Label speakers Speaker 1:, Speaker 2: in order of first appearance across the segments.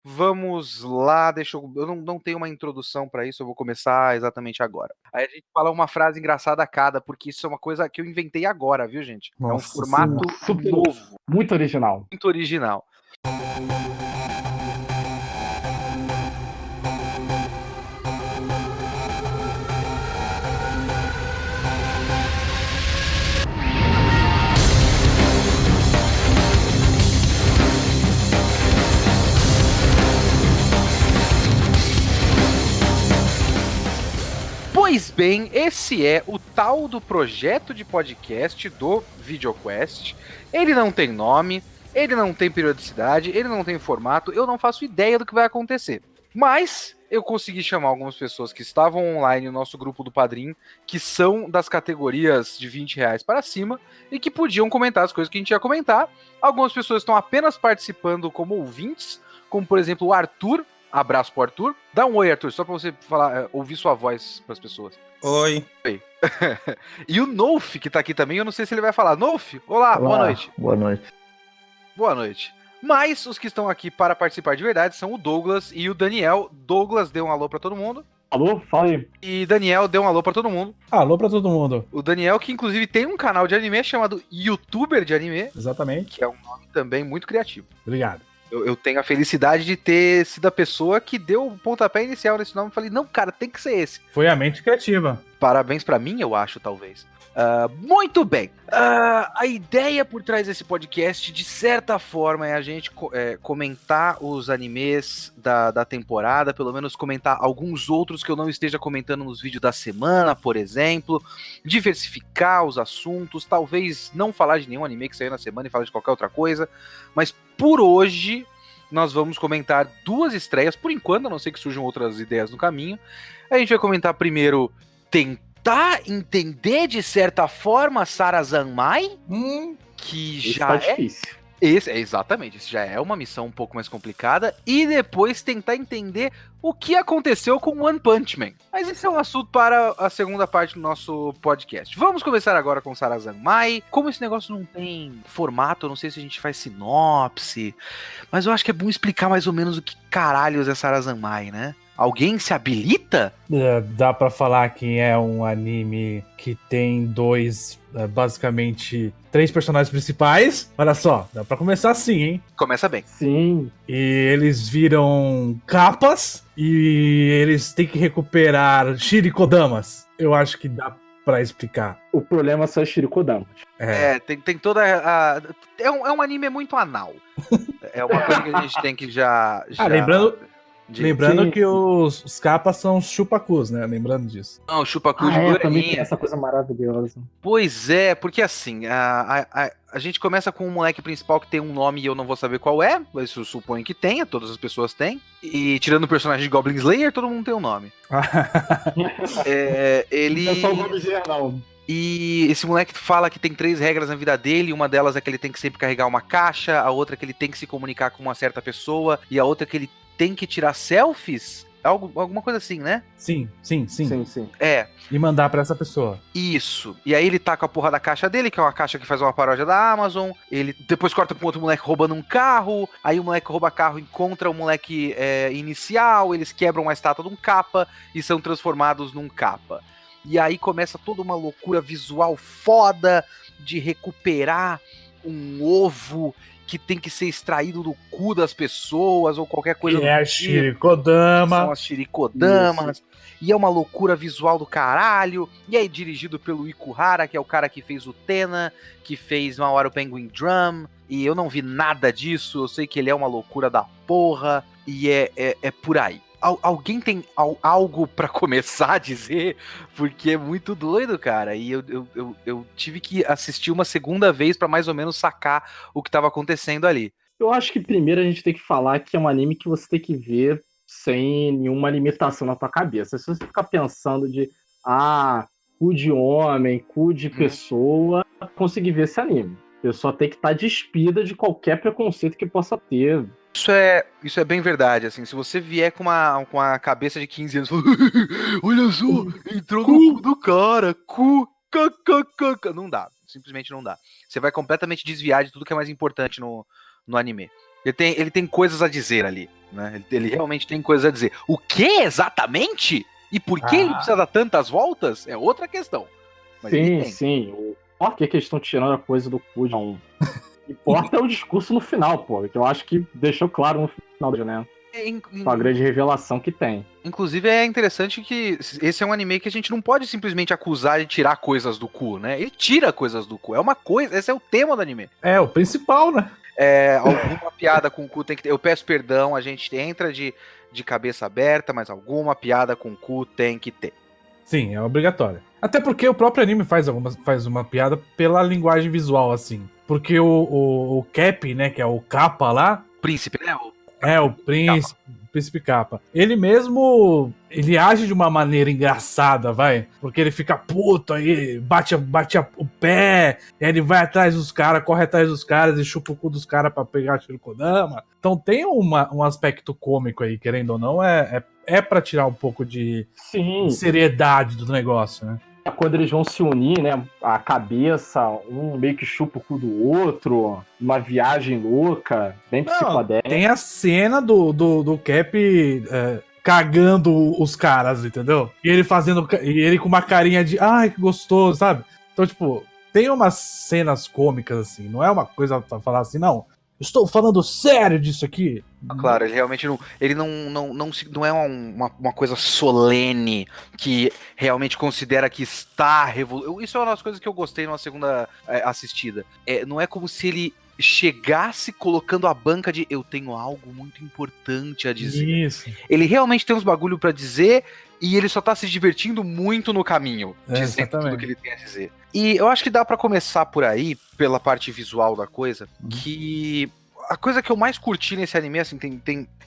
Speaker 1: Vamos lá, eu não tenho uma introdução pra isso, eu vou começar exatamente agora. Aí a gente fala uma frase engraçada a cada, porque isso é uma coisa que eu inventei agora, viu, gente? É um
Speaker 2: Nossa
Speaker 1: formato
Speaker 2: senhora.
Speaker 3: Super,
Speaker 1: novo,
Speaker 3: muito original.
Speaker 1: muito original. Pois bem, esse é o tal do projeto de podcast do VideoQuest. Ele não tem nome, ele não tem periodicidade, ele não tem formato, eu não faço ideia do que vai acontecer. Mas eu consegui chamar algumas pessoas que estavam online no nosso grupo do Padrim, que são das categorias de R$ 20 para cima, e que podiam comentar as coisas que a gente ia comentar. Algumas pessoas estão apenas participando como ouvintes, como por exemplo o Arthur. Abraço pro Arthur. Dá um oi, Arthur, só pra você falar, ouvir sua voz pras pessoas.
Speaker 4: Oi.
Speaker 1: E o Nolf, que tá aqui também, eu não sei se ele vai falar. Nolf, olá, boa noite.
Speaker 5: Boa noite.
Speaker 1: Boa noite. Mas os que estão aqui para participar de verdade são o Douglas e o Daniel. Douglas deu um alô pra todo mundo.
Speaker 3: Alô? Fala aí.
Speaker 1: E Daniel deu um alô pra todo mundo.
Speaker 2: Alô pra todo mundo.
Speaker 1: O Daniel, que inclusive tem um canal de anime chamado YouTuber de Anime,
Speaker 2: Exatamente.
Speaker 1: que é um nome também muito criativo.
Speaker 2: Obrigado.
Speaker 1: Eu tenho a felicidade de ter sido a pessoa que deu o pontapé inicial nesse nome. Falei, não, cara, tem que ser esse.
Speaker 2: Foi a mente criativa.
Speaker 1: Parabéns pra mim, eu acho, talvez. Muito bem. A ideia por trás desse podcast, de certa forma, é a gente comentar os animes da temporada, pelo menos comentar alguns outros que eu não esteja comentando nos vídeos da semana, por exemplo. Diversificar os assuntos, talvez não falar de nenhum anime que saiu na semana e falar de qualquer outra coisa. Mas por hoje, nós vamos comentar duas estreias, por enquanto, a não ser que surjam outras ideias no caminho. A gente vai comentar primeiro tentar entender de certa forma Sarazanmai, que
Speaker 3: Isso
Speaker 1: já
Speaker 3: tá
Speaker 1: é
Speaker 3: difícil.
Speaker 1: exatamente, isso já é uma missão um pouco mais complicada, e depois tentar entender o que aconteceu com One Punch Man. Mas esse é um assunto para a segunda parte do nosso podcast. Vamos começar agora com Sarazanmai. Como esse negócio não tem formato, eu não sei se a gente faz sinopse, mas eu acho que é bom explicar mais ou menos o que caralhos é Sarazanmai, né? Alguém se habilita?
Speaker 2: Dá pra falar que é um anime que tem basicamente, três personagens principais. Olha só, dá pra começar assim, hein?
Speaker 1: Começa bem.
Speaker 3: Sim.
Speaker 2: E eles viram capas e eles têm que recuperar Shirikodamas. Eu acho que dá pra explicar.
Speaker 3: O problema são os Shirikodamas.
Speaker 1: Tem toda a... É um anime muito anal. É uma coisa que a gente tem que já...
Speaker 2: Lembrando
Speaker 3: Sim.
Speaker 2: que os capas são chupakus, né? Lembrando disso.
Speaker 1: Não, chupacu de
Speaker 3: Também tem
Speaker 1: Goianinha.
Speaker 3: essa coisa maravilhosa.
Speaker 1: Pois é, porque assim, a gente começa com um moleque principal que tem um nome e eu não vou saber qual é, mas eu suponho que tenha, todas as pessoas têm. E tirando o personagem de Goblin Slayer, todo mundo tem um nome. Ele...
Speaker 3: Não é só o nome geral.
Speaker 1: E esse moleque fala que tem 3 regras na vida dele, uma delas é que ele tem que sempre carregar uma caixa, a outra é que ele tem que se comunicar com uma certa pessoa, e a outra é que ele tem que tirar selfies? Alguma coisa assim, né?
Speaker 2: Sim.
Speaker 3: Sim.
Speaker 1: É,
Speaker 2: E mandar pra essa pessoa.
Speaker 1: isso. E aí ele tá com a porra da caixa dele, que é uma caixa que faz uma paródia da Amazon. Ele depois corta pra um outro moleque roubando um carro. Aí o moleque rouba carro, encontra o moleque inicial. Eles quebram uma estátua de um capa e são transformados num capa. E aí começa toda uma loucura visual foda de recuperar um ovo que tem que ser extraído do cu das pessoas ou qualquer coisa
Speaker 2: Que é a
Speaker 1: do tipo.
Speaker 2: Shirikodama.
Speaker 1: São as Shirikodamas. E é uma loucura visual do caralho. E aí dirigido pelo Ikuhara, que é o cara que fez o Tena, que fez uma hora o Penguin Drum. E eu não vi nada disso. Eu sei que ele é uma loucura da porra. E é por aí. Alguém tem algo pra começar a dizer? Porque é muito doido, cara. E eu tive que assistir uma segunda vez pra mais ou menos sacar o que tava acontecendo ali.
Speaker 3: Eu acho que primeiro a gente tem que falar que é um anime que você tem que ver sem nenhuma limitação na tua cabeça. Se você ficar pensando de cu de homem, cu de pessoa, conseguir ver esse anime. A pessoa tem que estar despida de qualquer preconceito que possa ter.
Speaker 1: Isso é bem verdade, assim, se você vier com uma cabeça de 15 anos, olha só, entrou no cu do cara, não dá, simplesmente não dá. Você vai completamente desviar de tudo que é mais importante no anime. Ele tem coisas a dizer ali, né? Ele realmente tem coisas a dizer. O que exatamente? E por que ele precisa dar tantas voltas? É outra questão. Mas
Speaker 3: sim. Por que eles estão tirando a coisa do cu de um? O que importa é o discurso no final, pô. Que eu acho que deixou claro no final, né? Com a grande revelação que tem.
Speaker 1: Inclusive é interessante que esse é um anime que a gente não pode simplesmente acusar de tirar coisas do cu, né? Ele tira coisas do cu. É uma coisa, esse é o tema do anime.
Speaker 2: É, o principal, né?
Speaker 1: Alguma piada com o cu tem que ter. Eu peço perdão, a gente entra de cabeça aberta, mas alguma piada com o cu tem que ter.
Speaker 2: Sim, é obrigatório. Até porque o próprio anime faz uma piada pela linguagem visual, assim. Porque o Cap, né, que é o capa lá...
Speaker 1: Príncipe, né?
Speaker 2: O príncipe capa. Ele mesmo, ele age de uma maneira engraçada, vai. Porque ele fica puto aí, bate o pé, e aí ele vai atrás dos caras, corre atrás dos caras e chupa o cu dos caras pra pegar a Shirikodama. Então tem um aspecto cômico aí, querendo ou não, é pra tirar um pouco de seriedade do negócio, né?
Speaker 3: Quando eles vão se unir, né? A cabeça, um meio que chupa o cu do outro, uma viagem louca, bem psicodélica.
Speaker 2: Tem a cena do Cap cagando os caras, entendeu? E ele com uma carinha de ai, que gostoso, sabe? Então, tipo, tem umas cenas cômicas, assim, não é uma coisa pra falar assim, não. Estou falando sério disso aqui.
Speaker 1: Claro, ele realmente não. Ele não é uma coisa solene que realmente considera que está revolucionando. Isso é uma das coisas que eu gostei numa segunda assistida. Não é como se ele chegasse colocando a banca de eu tenho algo muito importante a dizer.
Speaker 2: Isso.
Speaker 1: Ele realmente tem uns bagulho pra dizer e ele só tá se divertindo muito no caminho, dizendo tudo que ele tem a dizer. E eu acho que dá pra começar por aí, pela parte visual da coisa, que a coisa que eu mais curti nesse anime, assim,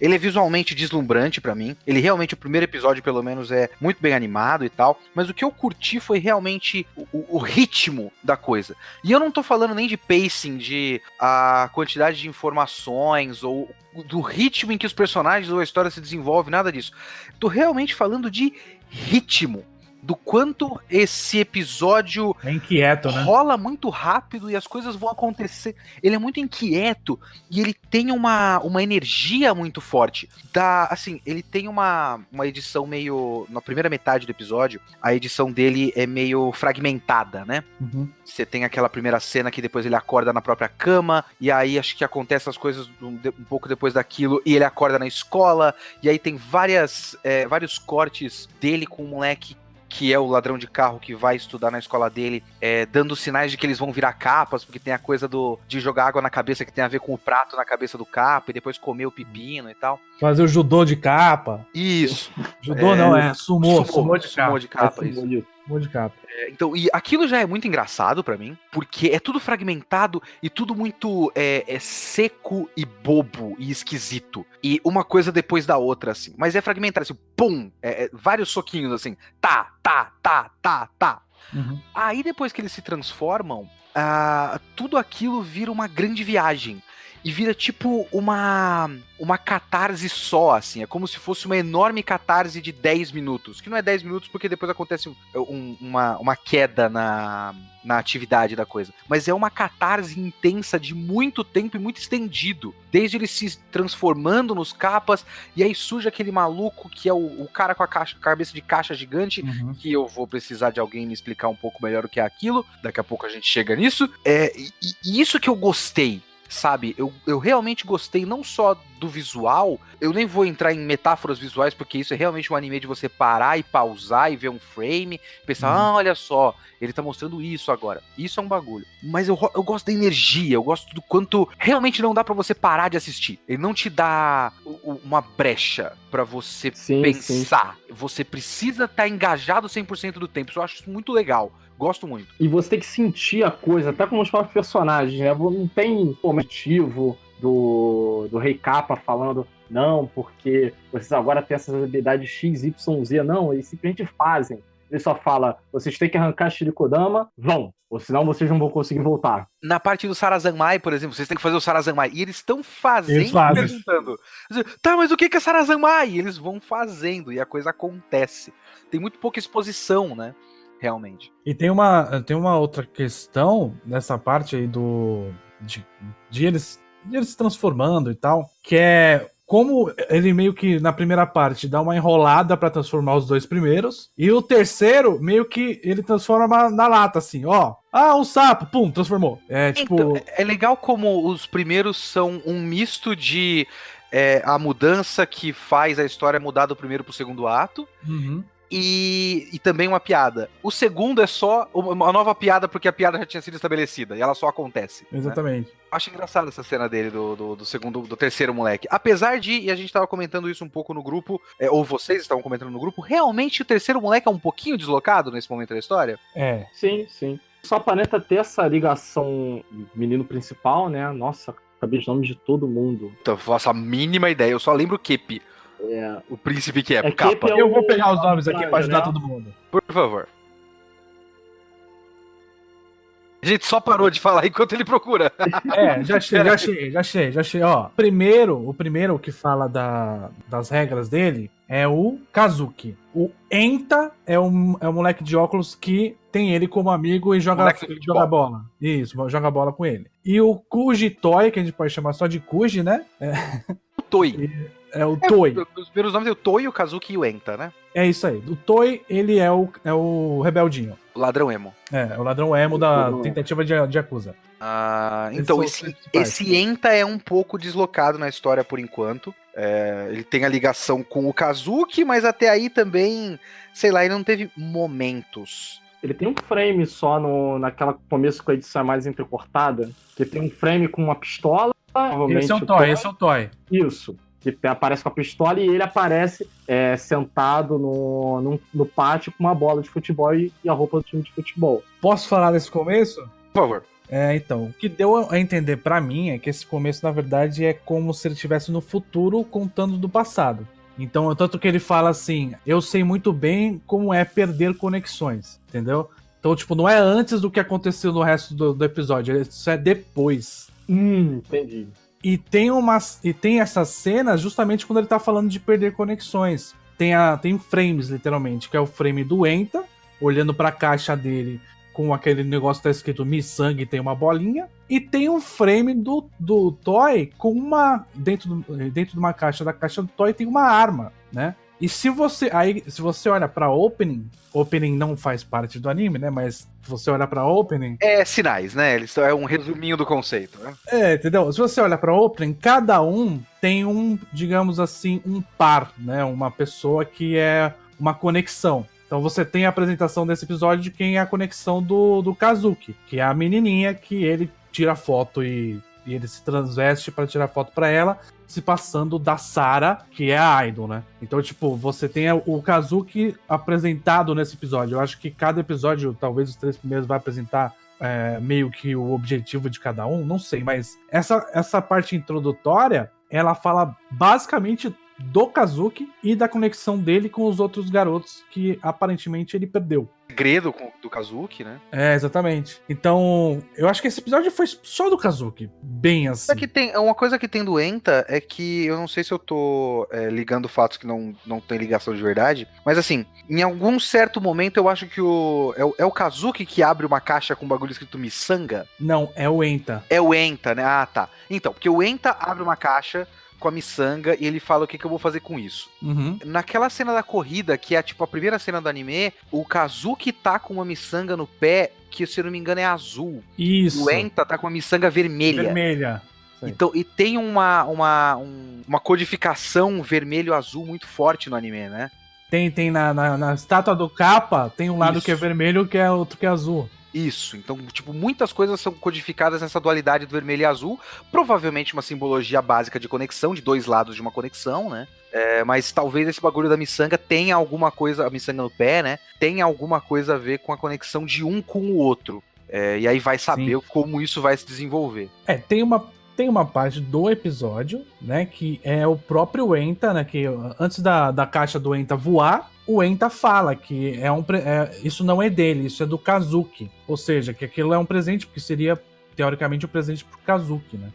Speaker 1: ele é visualmente deslumbrante pra mim. Ele realmente, o primeiro episódio, pelo menos, é muito bem animado e tal. Mas o que eu curti foi realmente o ritmo da coisa. E eu não tô falando nem de pacing, de a quantidade de informações, ou do ritmo em que os personagens ou a história se desenvolve, nada disso. Tô realmente falando de ritmo. Do quanto esse episódio
Speaker 2: é inquieto, né?
Speaker 1: Rola muito rápido e as coisas vão acontecer. Ele é muito inquieto e ele tem uma energia muito forte. Ele tem uma edição meio... Na primeira metade do episódio, a edição dele é meio fragmentada, né?
Speaker 2: Uhum.
Speaker 1: Você tem aquela primeira cena que depois ele acorda na própria cama, e aí acho que acontece as coisas um pouco depois daquilo, e ele acorda na escola, e aí tem vários cortes dele com um moleque que é o ladrão de carro que vai estudar na escola dele, dando sinais de que eles vão virar capas, porque tem a coisa de jogar água na cabeça que tem a ver com o prato na cabeça do capa, e depois comer o pepino e tal.
Speaker 2: Fazer o judô de capa.
Speaker 1: Isso.
Speaker 2: Judô não, é sumô de capa.
Speaker 1: Sumô de capa, isso.
Speaker 2: Sumô de capa.
Speaker 1: Então, e aquilo já é muito engraçado pra mim, porque é tudo fragmentado e tudo muito seco e bobo e esquisito. E uma coisa depois da outra, assim. Mas é fragmentado, assim, pum! Vários soquinhos, assim. Tá.
Speaker 2: Uhum.
Speaker 1: Aí depois que eles se transformam, tudo aquilo vira uma grande viagem. E vira tipo uma catarse só, assim. É como se fosse uma enorme catarse de 10 minutos. Que não é 10 minutos porque depois acontece uma queda na atividade da coisa. Mas é uma catarse intensa de muito tempo e muito estendido. Desde ele se transformando nos capas, e aí surge aquele maluco que é o cara com a cabeça de caixa gigante, que eu vou precisar de alguém me explicar um pouco melhor o que é aquilo. Daqui a pouco a gente chega nisso. E isso que eu gostei. Sabe, eu realmente gostei não só do visual, eu nem vou entrar em metáforas visuais, porque isso é realmente um anime de você parar e pausar e ver um frame, pensar, olha só, ele tá mostrando isso agora. Isso é um bagulho. Mas eu gosto da energia, eu gosto do quanto realmente não dá pra você parar de assistir. Ele não te dá uma brecha pra você pensar. Sim. Você precisa estar engajado 100% do tempo. Isso eu acho isso muito legal. Gosto muito.
Speaker 3: E você tem que sentir a coisa, até como os próprios personagens, né? Não tem motivo do Rei Capa falando, não, porque vocês agora têm essas habilidades X, Y, Z. Não, eles simplesmente fazem. Ele só fala, vocês têm que arrancar a Shirikodama, vão. Ou senão vocês não vão conseguir voltar.
Speaker 1: Na parte do Sarazanmai, por exemplo, vocês têm que fazer o Sarazanmai. E eles estão fazendo, perguntando. Tá, mas o que é Sarazanmai? E eles vão fazendo e a coisa acontece. Tem muito pouca exposição, né? Realmente.
Speaker 2: E tem uma outra questão nessa parte aí de eles ele se transformando e tal, que é como ele meio que na primeira parte dá uma enrolada pra transformar os 2 primeiros, e o terceiro meio que ele transforma na lata, assim, ó. Ah, um sapo, pum, transformou.
Speaker 1: Então, é legal como os primeiros são um misto de a mudança que faz a história mudar do primeiro pro segundo ato,
Speaker 2: Uhum.
Speaker 1: e também uma piada. O segundo é só uma nova piada porque a piada já tinha sido estabelecida e ela só acontece.
Speaker 2: Exatamente.
Speaker 1: Né? Acho engraçado essa cena dele do terceiro moleque. Apesar de, e a gente tava comentando isso um pouco no grupo, ou vocês estavam comentando no grupo, realmente o terceiro moleque é um pouquinho deslocado nesse momento da história?
Speaker 2: É.
Speaker 3: Sim, sim. Só aparenta ter essa ligação menino principal, né? Nossa, acabei de nome de todo mundo.
Speaker 1: Então, eu faço a mínima ideia, eu só lembro o Kepi. O príncipe que é capa.
Speaker 3: Kepi
Speaker 2: Eu vou pegar os nomes aqui pra ajudar todo mundo.
Speaker 1: Por favor. A gente só parou de falar enquanto ele procura.
Speaker 2: Já achei. Ó, o primeiro que fala das regras dele é o Kazuki. O Enta é um moleque de óculos que tem ele como amigo e joga bola. Isso, joga bola com ele. E o Kuji Toy, que a gente pode chamar só de Kuji, né?
Speaker 1: O Toy.
Speaker 2: É o Toy.
Speaker 1: Os primeiros nomes é o Toy, o Kazuki e o Enta, né?
Speaker 2: É isso aí. O Toy, ele é o rebeldinho.
Speaker 1: O ladrão emo.
Speaker 2: O ladrão emo da tentativa de Yakuza.
Speaker 1: Então, esse Enta é um pouco deslocado na história por enquanto. Ele tem a ligação com o Kazuki, mas até aí também, sei lá, ele não teve momentos.
Speaker 3: Ele tem um frame só naquela começo com a edição mais entrecortada, que tem um frame com uma pistola.
Speaker 2: Esse é o Toy.
Speaker 3: Isso. Que aparece com a pistola e ele aparece sentado no pátio com uma bola de futebol e a roupa do time de futebol.
Speaker 2: Posso falar desse começo?
Speaker 1: Por favor.
Speaker 2: Então, o que deu a entender pra mim é que esse começo, na verdade, é como se ele estivesse no futuro contando do passado. Então, tanto que ele fala assim, eu sei muito bem como é perder conexões, entendeu? Então, tipo, não é antes do que aconteceu no resto do episódio, isso é depois.
Speaker 3: Entendi.
Speaker 2: E tem essas cenas justamente quando ele tá falando de perder conexões. Tem frames, literalmente, que é o frame do Enta, olhando pra caixa dele com aquele negócio que tá escrito Missangue, tem uma bolinha. E tem um frame do Toy com dentro de uma caixa, da caixa do Toy tem uma arma, né? E se você olha pra Opening não faz parte do anime, né? Mas se você olha pra Opening...
Speaker 1: É sinais, né? É um resuminho do conceito, né?
Speaker 2: Entendeu? Se você olha pra Opening, cada um tem digamos assim, um par, né? Uma pessoa que é uma conexão. Então você tem a apresentação desse episódio de quem é a conexão do Kazuki, que é a menininha que ele tira foto e ele se transveste pra tirar foto pra ela, se passando da Sarah, que é a idol, né? Então, tipo, você tem o Kazuki apresentado nesse episódio. Eu acho que cada episódio, talvez os 3 primeiros, vai apresentar meio que o objetivo de cada um, não sei, mas essa parte introdutória, ela fala basicamente do Kazuki e da conexão dele com os outros garotos que aparentemente ele perdeu.
Speaker 1: Segredo do Kazuki, né?
Speaker 2: Exatamente. Então, eu acho que esse episódio foi só do Kazuki. Bem assim.
Speaker 1: Uma coisa que tem do Enta é que eu não sei se eu tô ligando fatos que não tem ligação de verdade, mas assim, em algum certo momento eu acho que é o Kazuki que abre uma caixa com um bagulho escrito Missanga?
Speaker 2: Não, é o Enta.
Speaker 1: É o Enta, né? Ah, tá. Então, porque o Enta abre uma caixa com a miçanga e ele fala o que eu vou fazer com isso.
Speaker 2: Uhum.
Speaker 1: Naquela cena da corrida, que é tipo a primeira cena do anime, o Kazuki tá com uma miçanga no pé, que se eu não me engano é azul.
Speaker 2: Isso.
Speaker 1: O Enta tá com uma miçanga vermelha.
Speaker 2: Vermelha.
Speaker 1: Então, e tem uma codificação vermelho-azul muito forte no anime, né?
Speaker 2: Tem na estátua do Kappa, tem um lado
Speaker 1: Isso.
Speaker 2: que é vermelho, que é outro que é azul.
Speaker 1: Isso, então, tipo, muitas coisas são codificadas nessa dualidade do vermelho e azul, provavelmente uma simbologia básica de conexão, de 2 lados de uma conexão, né? Mas talvez esse bagulho da miçanga tenha alguma coisa, a miçanga no pé, né? Tenha alguma coisa a ver com a conexão de um com o outro. E aí vai saber como isso vai se desenvolver.
Speaker 2: Tem uma parte do episódio, né, que é o próprio Enta, né, que antes da caixa do Enta voar, o Enta fala que isso não é dele, isso é do Kazuki. Ou seja, que aquilo é um presente, porque seria, teoricamente, um presente pro Kazuki, né?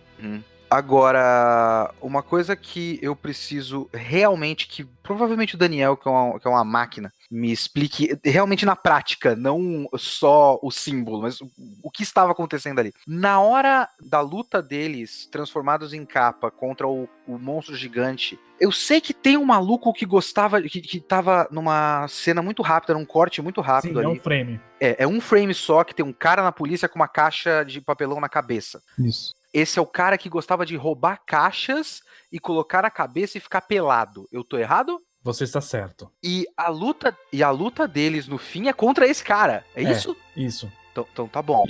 Speaker 1: Agora, uma coisa que eu preciso realmente que provavelmente o Daniel, que é uma máquina, me explique realmente na prática, não só o símbolo, mas o que estava acontecendo ali. Na hora da luta deles, transformados em capa contra o monstro gigante, eu sei que tem um maluco que gostava, que tava numa cena muito rápida, num corte muito rápido
Speaker 2: Sim,
Speaker 1: ali.
Speaker 2: é um frame.
Speaker 1: É um frame só, que tem um cara na polícia com uma caixa de papelão na cabeça.
Speaker 2: Isso.
Speaker 1: Esse é o cara que gostava de roubar caixas e colocar na cabeça e ficar pelado. Eu tô errado?
Speaker 2: Você está certo.
Speaker 1: E a luta deles no fim é contra esse cara. É isso?
Speaker 2: Isso.
Speaker 1: Então tá bom.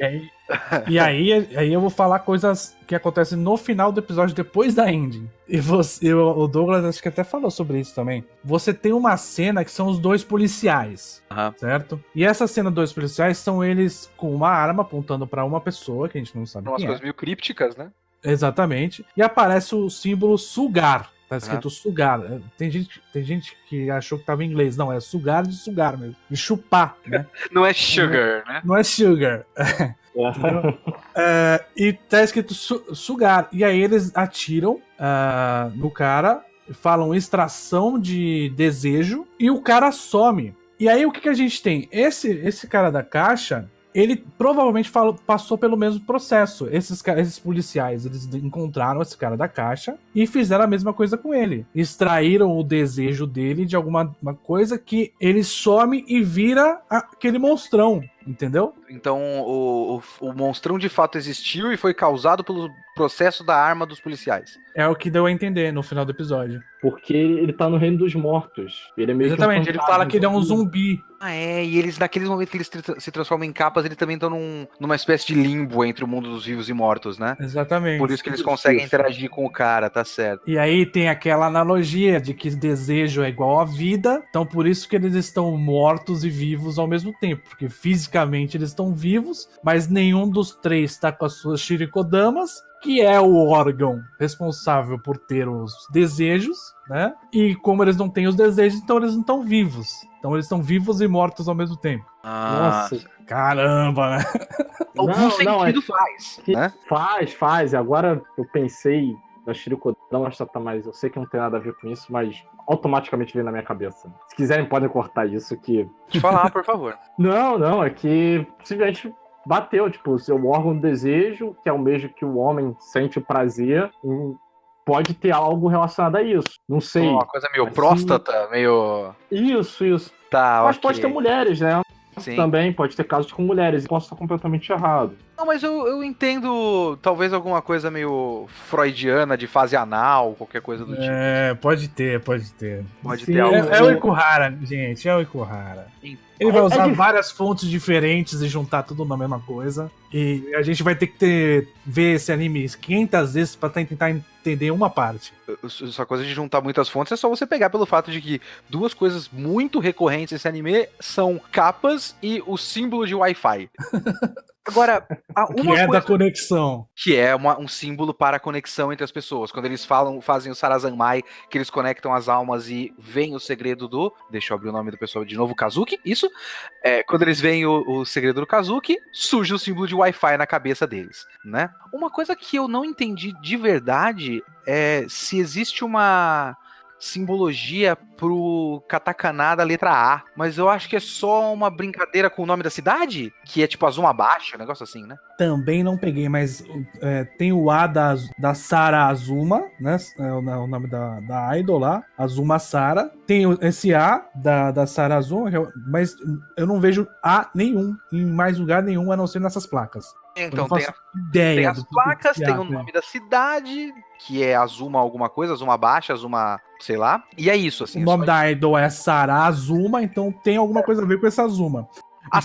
Speaker 2: E aí eu vou falar coisas que acontecem no final do episódio, depois da ending. E o Douglas acho que até falou sobre isso também. Você tem uma cena que são os dois policiais, certo? E essa cena dos dois policiais são eles com uma arma apontando pra uma pessoa, que a gente não sabe
Speaker 1: Umas
Speaker 2: quem
Speaker 1: coisas meio crípticas, né?
Speaker 2: Exatamente. E aparece o símbolo sugar. Tá escrito sugar. Tem gente que achou que tava em inglês. Não, é sugar de sugar mesmo. De chupar, né?
Speaker 1: Não é sugar, né?
Speaker 2: Não é sugar. E tá escrito sugar. E aí eles atiram no cara, falam extração de desejo, e o cara some. E aí o que a gente tem? Esse cara da caixa, ele provavelmente passou pelo mesmo processo. Esses policiais, eles encontraram esse cara da caixa e fizeram a mesma coisa com ele. Extraíram o desejo dele de alguma coisa que ele some e vira aquele monstrão, entendeu?
Speaker 1: Então o monstrão de fato existiu e foi causado pelo processo da arma dos policiais.
Speaker 2: É o que deu a entender no final do episódio.
Speaker 3: Porque ele tá no reino dos mortos. Ele é meio
Speaker 2: Exatamente,
Speaker 3: que um
Speaker 2: ele fala que ele é um zumbi.
Speaker 1: E eles, naqueles momentos que eles se transformam em capas, eles também estão numa espécie de limbo entre o mundo dos vivos e mortos, né?
Speaker 2: Exatamente.
Speaker 1: Por isso que eles conseguem interagir com o cara, tá certo.
Speaker 2: E aí tem aquela analogia de que desejo é igual à vida, então por isso que eles estão mortos e vivos ao mesmo tempo, porque fisicamente eles estão vivos, mas nenhum dos três está com as suas shirikodamas, que é o órgão responsável por ter os desejos, né? E como eles não têm os desejos, então eles não estão vivos. Então eles estão vivos e mortos ao mesmo tempo.
Speaker 3: Nossa.
Speaker 2: Caramba, né?
Speaker 1: Algum sentido faz, né?
Speaker 3: Faz. Agora eu pensei na Shirikodama, eu sei que não tem nada a ver com isso, mas automaticamente veio na minha cabeça. Se quiserem, podem cortar isso que...
Speaker 1: Pode falar, por favor.
Speaker 3: Não, é que simplesmente bateu, tipo, o seu órgão do desejo, que é o mesmo que o homem sente o prazer, pode ter algo relacionado a isso. Não sei.
Speaker 1: Uma coisa meio próstata, meio...
Speaker 3: Isso.
Speaker 1: Tá,
Speaker 3: mas pode ter mulheres, né?
Speaker 1: Sim.
Speaker 3: Também pode ter casos com mulheres, e posso estar completamente errado.
Speaker 1: Não, mas eu entendo talvez alguma coisa meio freudiana de fase anal, qualquer coisa do tipo.
Speaker 2: Pode ter.
Speaker 1: Pode
Speaker 3: Sim,
Speaker 1: ter algo.
Speaker 2: É o Ikuhara, gente, é o Ikuhara. Ele vai usar várias fontes diferentes e juntar tudo na mesma coisa. E a gente vai ter que ver esse anime 500 vezes pra tentar entender uma parte.
Speaker 1: Essa coisa de juntar muitas fontes é só você pegar pelo fato de que duas coisas muito recorrentes nesse anime são capas e o símbolo de Wi-Fi. Agora,
Speaker 2: da conexão.
Speaker 1: Que é um símbolo para a conexão entre as pessoas. Quando eles fazem o Sarazanmai, que eles conectam as almas e veem o segredo do... Deixa eu abrir o nome do pessoal de novo, Kazuki, isso. Quando eles veem o segredo do Kazuki, surge o símbolo de Wi-Fi na cabeça deles, né? Uma coisa que eu não entendi de verdade é se existe uma simbologia pro katakana da letra A, mas eu acho que é só uma brincadeira com o nome da cidade, que é tipo Azuma Abaixo, um negócio assim, né?
Speaker 2: Também não peguei, mas tem o A da Sara Azuma, né? É o nome da idol lá, Azuma Sara. Tem esse A da Sara Azuma, mas eu não vejo A nenhum em mais lugar nenhum, a não ser nessas placas.
Speaker 1: Então
Speaker 2: tem
Speaker 1: as placas, tem o nome da cidade, que é Azuma alguma coisa, Azuma Baixa, Azuma, sei lá. E é isso, assim.
Speaker 2: O nome da idol é Sara Azuma, então tem alguma coisa a ver com essa Azuma.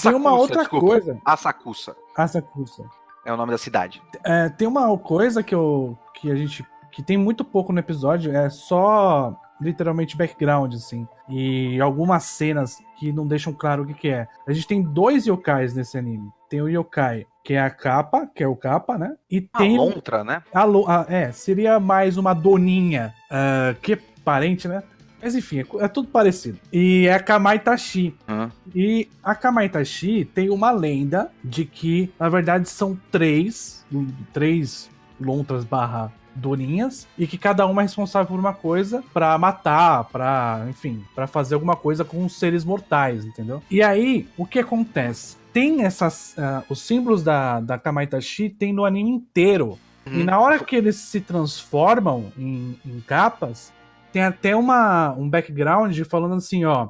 Speaker 1: Tem
Speaker 2: uma outra coisa.
Speaker 1: Asakusa.
Speaker 2: Asakusa.
Speaker 1: É o nome da cidade.
Speaker 2: Tem uma coisa que tem muito pouco no episódio, é só literalmente background, assim. E algumas cenas que não deixam claro o que é. A gente tem 2 yokais nesse anime. Tem o yokai, que é a capa, que é o capa, né? E tem
Speaker 1: a lontra, né?
Speaker 2: Seria mais uma doninha, que é parente, né? Mas enfim, é tudo parecido. E é a Kamaitachi. E a Kamaitachi tem uma lenda de que, na verdade, são três lontras / durinhas e que cada uma é responsável por uma coisa pra matar, enfim, pra fazer alguma coisa com os seres mortais, entendeu? E aí, o que acontece? Tem essas... os símbolos da Kamaitachi tem no anime inteiro. E na hora que eles se transformam em capas, tem até um background falando assim, ó,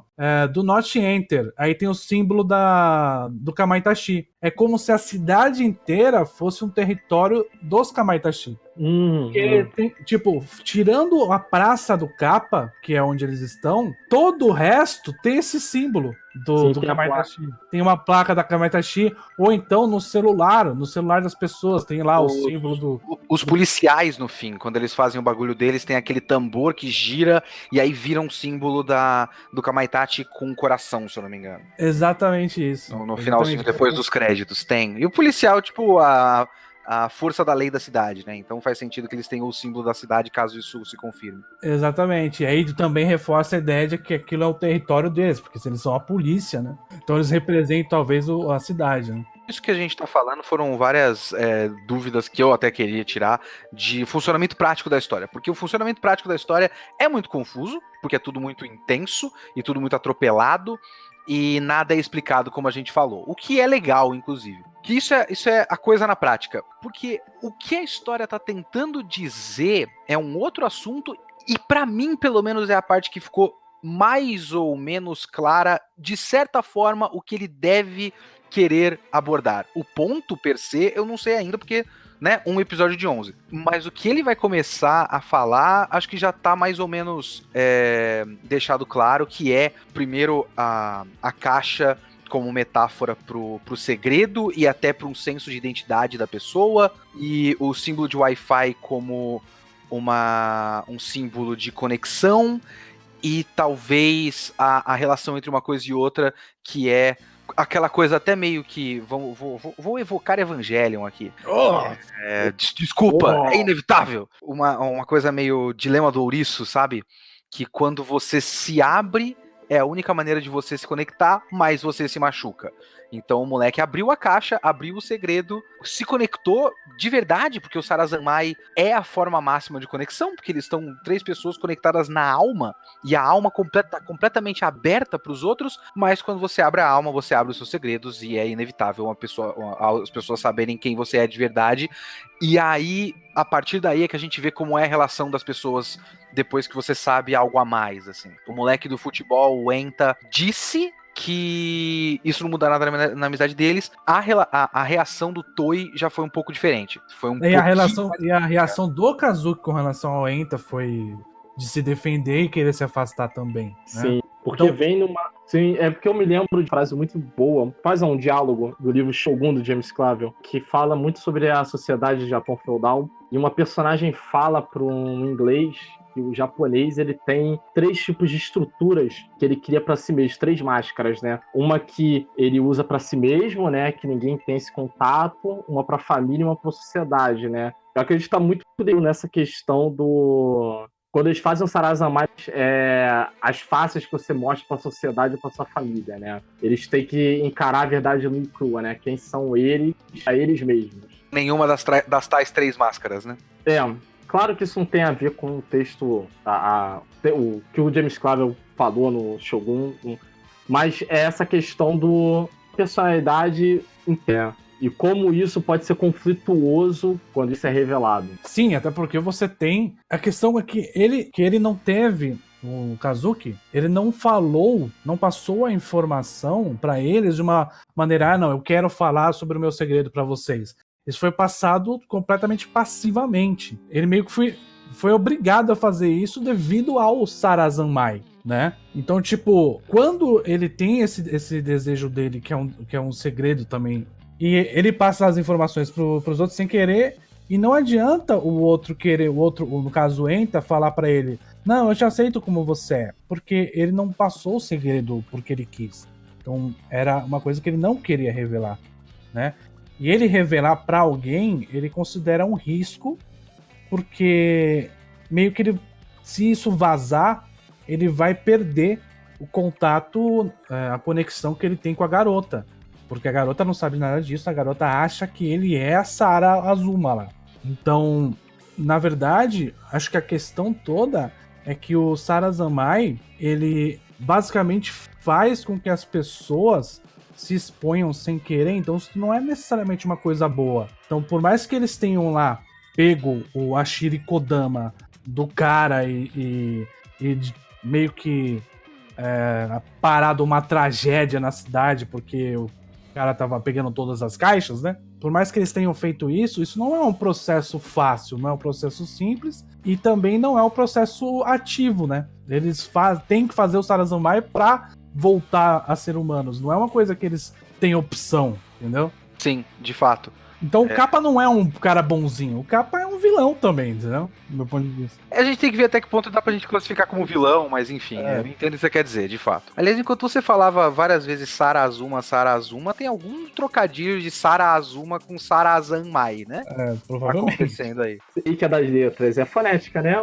Speaker 2: do not enter. Aí tem o símbolo do Kamaitachi. É como se a cidade inteira fosse um território dos Kamaitachi. Porque tipo, tirando a praça do Kappa, que é onde eles estão, todo o resto tem esse símbolo do Kamaitachi. Tem uma placa da Kamaitachi, ou então no celular das pessoas, tem lá o símbolo do...
Speaker 1: Os policiais, no fim, quando eles fazem o bagulho deles, tem aquele tambor que gira e aí vira um símbolo do Kamaitachi com um coração, se eu não me engano.
Speaker 2: Exatamente isso.
Speaker 1: No finalzinho, depois dos créditos, tem. E o policial, tipo, a força da lei da cidade, né? Então faz sentido que eles tenham o símbolo da cidade, caso isso se confirme.
Speaker 2: Exatamente. E aí também reforça a ideia de que aquilo é o território deles, porque se eles são a polícia, né? Então eles representam talvez a cidade, né?
Speaker 1: Isso que a gente tá falando foram várias dúvidas que eu até queria tirar de funcionamento prático da história. Porque o funcionamento prático da história é muito confuso, porque é tudo muito intenso e tudo muito atropelado, e nada é explicado como a gente falou. O que é legal, inclusive. Que isso é a coisa na prática. Porque o que a história tá tentando dizer é um outro assunto, e pra mim, pelo menos, é a parte que ficou mais ou menos clara, de certa forma, o que ele deve querer abordar. O ponto per se, eu não sei ainda, porque, né, um episódio de 11. Mas o que ele vai começar a falar, acho que já tá mais ou menos deixado claro, que é, primeiro, a caixa como metáfora pro segredo e até para um senso de identidade da pessoa, e o símbolo de Wi-Fi como um símbolo de conexão, e talvez a relação entre uma coisa e outra, que é aquela coisa até meio que... Vou evocar Evangelion aqui. Desculpa, é inevitável. Uma coisa meio dilema do ouriço, sabe? Que quando você se abre, é a única maneira de você se conectar, mas você se machuca. Então o moleque abriu a caixa, abriu o segredo, se conectou de verdade, porque o Sarazanmai é a forma máxima de conexão, porque eles estão 3 pessoas conectadas na alma, e a alma completamente aberta para os outros, mas quando você abre a alma, você abre os seus segredos, e é inevitável as pessoas saberem quem você é de verdade. E aí, a partir daí é que a gente vê como é a relação das pessoas depois que você sabe algo a mais, assim. O moleque do futebol, o Enta, disse que isso não muda nada na amizade deles. A reação do Toei já foi um pouco diferente.
Speaker 2: E a reação do Kazuki com relação ao Enta foi de se defender e querer se afastar também, né?
Speaker 3: Sim, porque vem numa... Sim, é porque eu me lembro de uma frase muito boa, faz um diálogo do livro Shogun, do James Clavell, que fala muito sobre a sociedade do Japão feudal, e uma personagem fala para um inglês que o japonês ele tem 3 tipos de estruturas que ele cria para si mesmo, 3 máscaras, né? Uma que ele usa para si mesmo, né? Que ninguém tem esse contato, uma para a família e uma para a sociedade, né? Eu acredito que tá muito nessa questão do... Quando eles fazem o Sarazanmai, as faces que você mostra para a sociedade e para sua família, né? Eles têm que encarar a verdade nua e crua, né? Quem são eles, a eles mesmos.
Speaker 1: Nenhuma das tais 3 máscaras, né?
Speaker 3: Claro que isso não tem a ver com o texto, o que o James Clavell falou no Shogun, mas é essa questão do personalidade interna. E como isso pode ser conflituoso quando isso é revelado.
Speaker 2: Sim, até porque você tem... A questão é que ele não teve... O Kazuki, ele não falou, não passou a informação pra eles de uma maneira, não, eu quero falar sobre o meu segredo pra vocês. Isso foi passado completamente passivamente. Ele meio que foi obrigado a fazer isso devido ao Sarazanmai, né? Então, tipo, quando ele tem esse desejo dele, que é um segredo também, e ele passa as informações pros outros sem querer, e não adianta o outro querer, no caso o Enta, falar pra ele, não, eu te aceito como você é, porque ele não passou o segredo porque ele quis. Então, era uma coisa que ele não queria revelar, né? E ele revelar pra alguém, ele considera um risco, porque meio que se isso vazar, ele vai perder o contato, a conexão que ele tem com a garota. Porque a garota não sabe nada disso, a garota acha que ele é a Sara Azuma lá. Então, na verdade, acho que a questão toda é que o Sarazanmai, ele basicamente faz com que as pessoas se exponham sem querer, então isso não é necessariamente uma coisa boa. Então, por mais que eles tenham lá pego o Ashiri Kodama do cara e meio que parado uma tragédia na cidade, porque o cara tava pegando todas as caixas, né? Por mais que eles tenham feito isso não é um processo fácil, não é um processo simples e também não é um processo ativo, né? Eles têm que fazer o Sarazanmai pra voltar a ser humanos. Não é uma coisa que eles têm opção, entendeu?
Speaker 1: Sim, de fato.
Speaker 2: Então o Kappa não é um cara bonzinho, o Kappa é um vilão também, entendeu? Do meu ponto de vista.
Speaker 1: A gente tem que ver até que ponto dá pra gente classificar como vilão, mas enfim, eu entendo o que você quer dizer, de fato. Aliás, enquanto você falava várias vezes Sarazuma, tem algum trocadilho de Sara Azuma com Sarazanmai, né?
Speaker 2: Provavelmente.
Speaker 1: Acontecendo aí.
Speaker 3: E que é das letras, é fonética, né?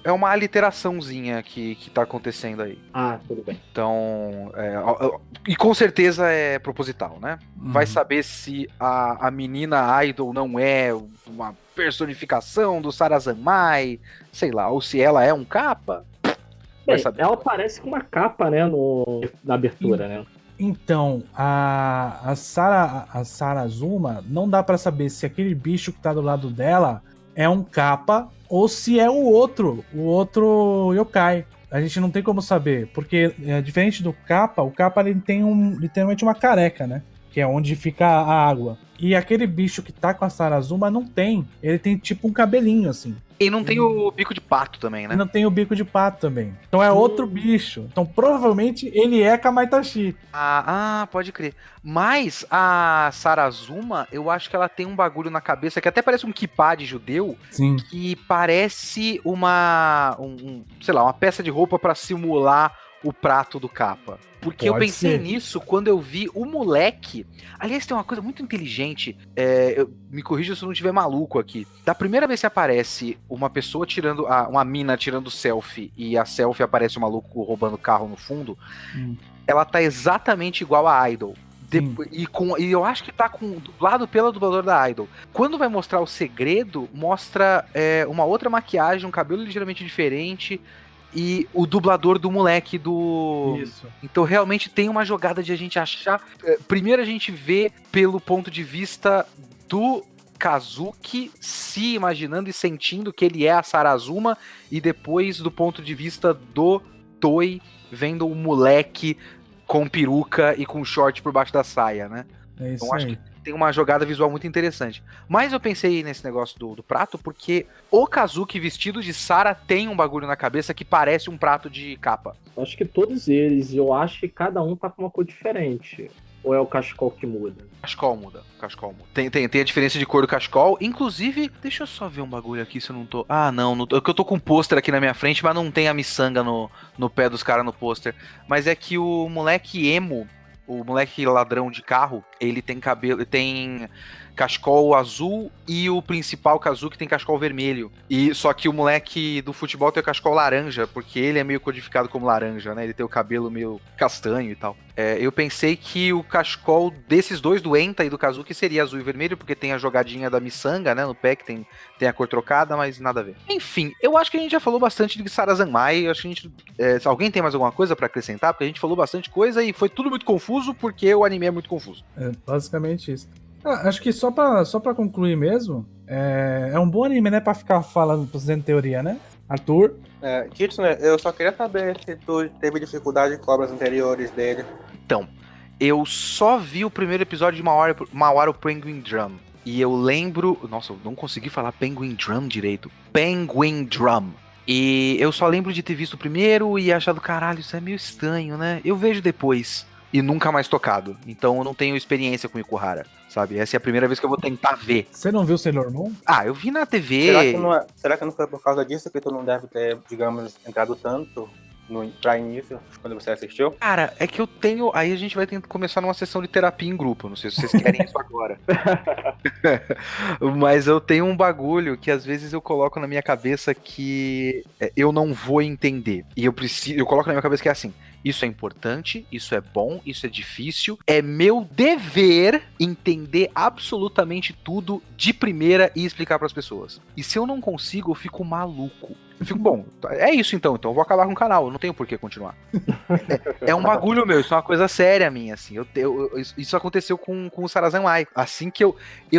Speaker 1: É uma aliteraçãozinha que tá acontecendo aí.
Speaker 3: Ah, tudo bem.
Speaker 1: Então, e com certeza é proposital, né? Vai saber se a menina idol não é uma personificação do Sarazanmai, sei lá, ou se ela é um capa.
Speaker 3: Bem, ela aparece com uma capa, né, na abertura, né?
Speaker 2: Então, a Sarazuma, não dá pra saber se aquele bicho que tá do lado dela é um capa ou se é o outro yokai. A gente não tem como saber, porque diferente do capa, o capa ele tem literalmente uma careca, né? Que é onde fica a água. E aquele bicho que tá com a Sarazuma não tem. Ele tem tipo um cabelinho, assim.
Speaker 1: E não tem o bico de pato também, né?
Speaker 2: E não tem o bico de pato também. Então é outro bicho. Então provavelmente ele é Kamaitachi.
Speaker 1: Pode crer. Mas a Sarazuma, eu acho que ela tem um bagulho na cabeça que até parece um kippah de judeu.
Speaker 2: Sim.
Speaker 1: Que parece uma peça de roupa pra simular o prato do capa. Porque eu pensei nisso quando eu vi o moleque. Aliás, tem uma coisa muito inteligente. Me corrija se eu não estiver maluco aqui. Da primeira vez que aparece uma pessoa tirando. Uma mina tirando selfie e a selfie aparece o maluco roubando carro no fundo. Ela tá exatamente igual a Idol. E eu acho que tá dublado pela dubladora da Idol. Quando vai mostrar o segredo, mostra uma outra maquiagem, um cabelo ligeiramente diferente. E o dublador do moleque do...
Speaker 2: Isso.
Speaker 1: Então realmente tem uma jogada de a gente achar... Primeiro a gente vê pelo ponto de vista do Kazuki se imaginando e sentindo que ele é a Sarazuma. E depois do ponto de vista do Toei vendo o moleque com peruca e com short por baixo da saia, né?
Speaker 2: É isso
Speaker 1: então
Speaker 2: aí.
Speaker 1: acho que tem uma jogada visual muito interessante. Mas eu pensei nesse negócio do prato porque o Kazuki vestido de Sara tem um bagulho na cabeça que parece um prato de capa.
Speaker 3: Acho que todos eles, eu acho que cada um tá com uma cor diferente. Ou é o cachecol que muda?
Speaker 1: Cachecol muda. Tem a diferença de cor do cachecol. Inclusive, deixa eu só ver um bagulho aqui se eu não tô... não tô. É que eu tô com um pôster aqui na minha frente, mas não tem a miçanga no pé dos caras no pôster. Mas é que o moleque emo, o moleque ladrão de carro, ele tem cabelo, tem cachecol azul e o principal Kazuki tem cachecol vermelho. Só que o moleque do futebol tem o cachecol laranja, porque ele é meio codificado como laranja, né? Ele tem o cabelo meio castanho e tal. Eu pensei que o cachecol desses dois, do Enta e do Kazuki, seria azul e vermelho, porque tem a jogadinha da miçanga, né? No pé, que tem a cor trocada, mas nada a ver. Enfim, eu acho que a gente já falou bastante de Sarazanmai. Acho que a gente... se alguém tem mais alguma coisa pra acrescentar, porque a gente falou bastante coisa e foi tudo muito confuso, porque o anime é muito confuso.
Speaker 2: Basicamente isso. Acho que só pra concluir mesmo, é um bom anime, né? Pra ficar fazendo teoria, né? Arthur?
Speaker 4: Kitsune, eu só queria saber se tu teve dificuldade com obras anteriores dele.
Speaker 1: Então, eu só vi o primeiro episódio de Mawaro Penguin Drum. E eu lembro... Nossa, eu não consegui falar Penguin Drum direito. Penguin Drum. E eu só lembro de ter visto o primeiro e achado, caralho, isso é meio estranho, né? Eu vejo depois. E nunca mais tocado. Então eu não tenho experiência com Ikuhara, sabe? Essa é a primeira vez que eu vou tentar ver.
Speaker 2: Você não viu Sailor Moon?
Speaker 1: Eu vi na TV.
Speaker 4: Será que não foi por causa disso que tu não deve ter, digamos, entrado tanto pra início, quando você assistiu?
Speaker 1: Cara, é que eu tenho... Aí a gente vai ter que começar numa sessão de terapia em grupo. Não sei se vocês querem isso agora. Mas eu tenho um bagulho que às vezes eu coloco na minha cabeça que eu não vou entender. E eu coloco na minha cabeça que é assim... Isso é importante, isso é bom, isso é difícil. É meu dever entender absolutamente tudo de primeira e explicar pras pessoas. E se eu não consigo, eu fico maluco. Eu fico, bom, é isso então eu vou acabar com o canal, eu não tenho por que continuar. É um bagulho meu, isso é uma coisa séria minha, assim. Isso aconteceu com o Sarazanmai. Assim que eu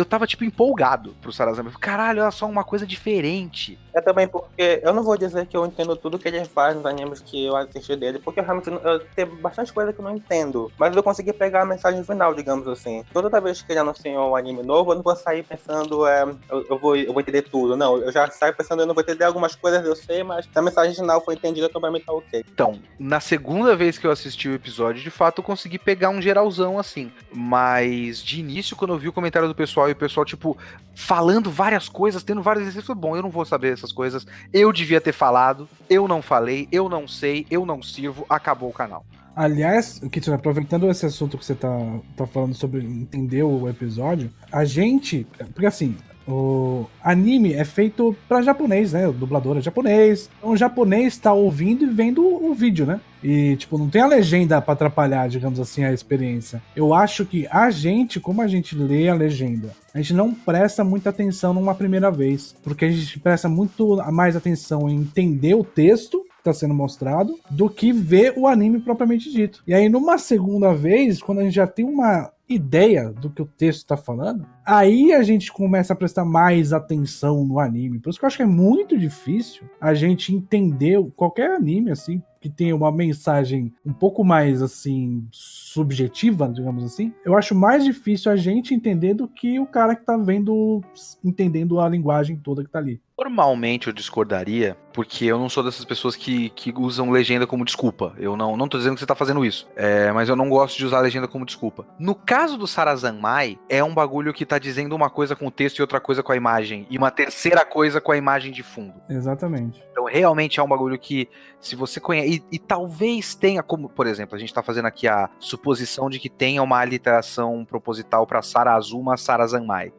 Speaker 1: tava, tipo, empolgado pro Sarazanmai. Caralho, olha só, uma coisa diferente.
Speaker 4: É também porque eu não vou dizer que eu entendo tudo que ele faz nos animes que eu assisti dele, porque eu realmente tem bastante coisa que eu não entendo. Mas eu consegui pegar a mensagem final, digamos assim. Toda vez que ele anunciou um anime novo, eu não vou sair pensando, eu vou entender tudo. Não, eu já saio pensando, eu não vou entender algumas coisas, eu sei, mas se a mensagem final foi entendida, então vai me estar ok.
Speaker 1: Então, na segunda vez que eu assisti o episódio, de fato, eu consegui pegar um geralzão, assim. Mas, de início, quando eu vi o comentário do pessoal, e o pessoal, tipo, falando várias coisas, tendo várias exemplos, eu falei, bom, eu não vou saber essas coisas, eu devia ter falado, eu não falei, eu não sei, eu não sirvo, acabou o canal.
Speaker 2: Aliás, Kitsune, aproveitando esse assunto que você tá falando sobre entender o episódio, a gente, porque assim, o anime é feito pra japonês, né? O dublador é japonês. Então o japonês tá ouvindo e vendo o vídeo, né? E, tipo, não tem a legenda pra atrapalhar, digamos assim, a experiência. Eu acho que a gente, como a gente lê a legenda, a gente não presta muita atenção numa primeira vez. Porque a gente presta muito mais atenção em entender o texto que tá sendo mostrado do que ver o anime propriamente dito. E aí, numa segunda vez, quando a gente já tem uma ideia do que o texto tá falando, aí a gente começa a prestar mais atenção no anime. Por isso que eu acho que é muito difícil a gente entender qualquer anime, assim, que tem uma mensagem um pouco mais, assim, subjetiva, digamos assim. Eu acho mais difícil a gente entender do que o cara que tá vendo, entendendo a linguagem toda que tá ali.
Speaker 1: Normalmente eu discordaria, porque eu não sou dessas pessoas que usam legenda como desculpa. Eu não tô dizendo que você tá fazendo isso, mas eu não gosto de usar a legenda como desculpa. No caso do Sarazanmai, é um bagulho que tá dizendo uma coisa com o texto e outra coisa com a imagem, e uma terceira coisa com a imagem de fundo.
Speaker 2: Exatamente.
Speaker 1: Então realmente é um bagulho que, se você conhece, e talvez tenha, como, por exemplo, a gente tá fazendo aqui a suposição de que tenha uma aliteração proposital pra Sarazuma, Sarazanmai.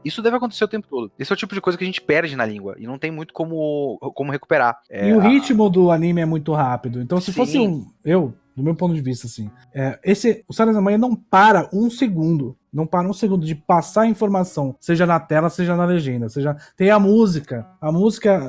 Speaker 1: Isso deve acontecer o tempo todo. Esse é o tipo de coisa que a gente perde na língua e não tem muito como recuperar.
Speaker 2: E o ritmo do anime é muito rápido. Então, se
Speaker 1: Sim.
Speaker 2: fosse do meu ponto de vista, assim, o Sarazanmai não para um segundo. Não para um segundo de passar a informação, seja na tela, seja na legenda. Tem a música. A música,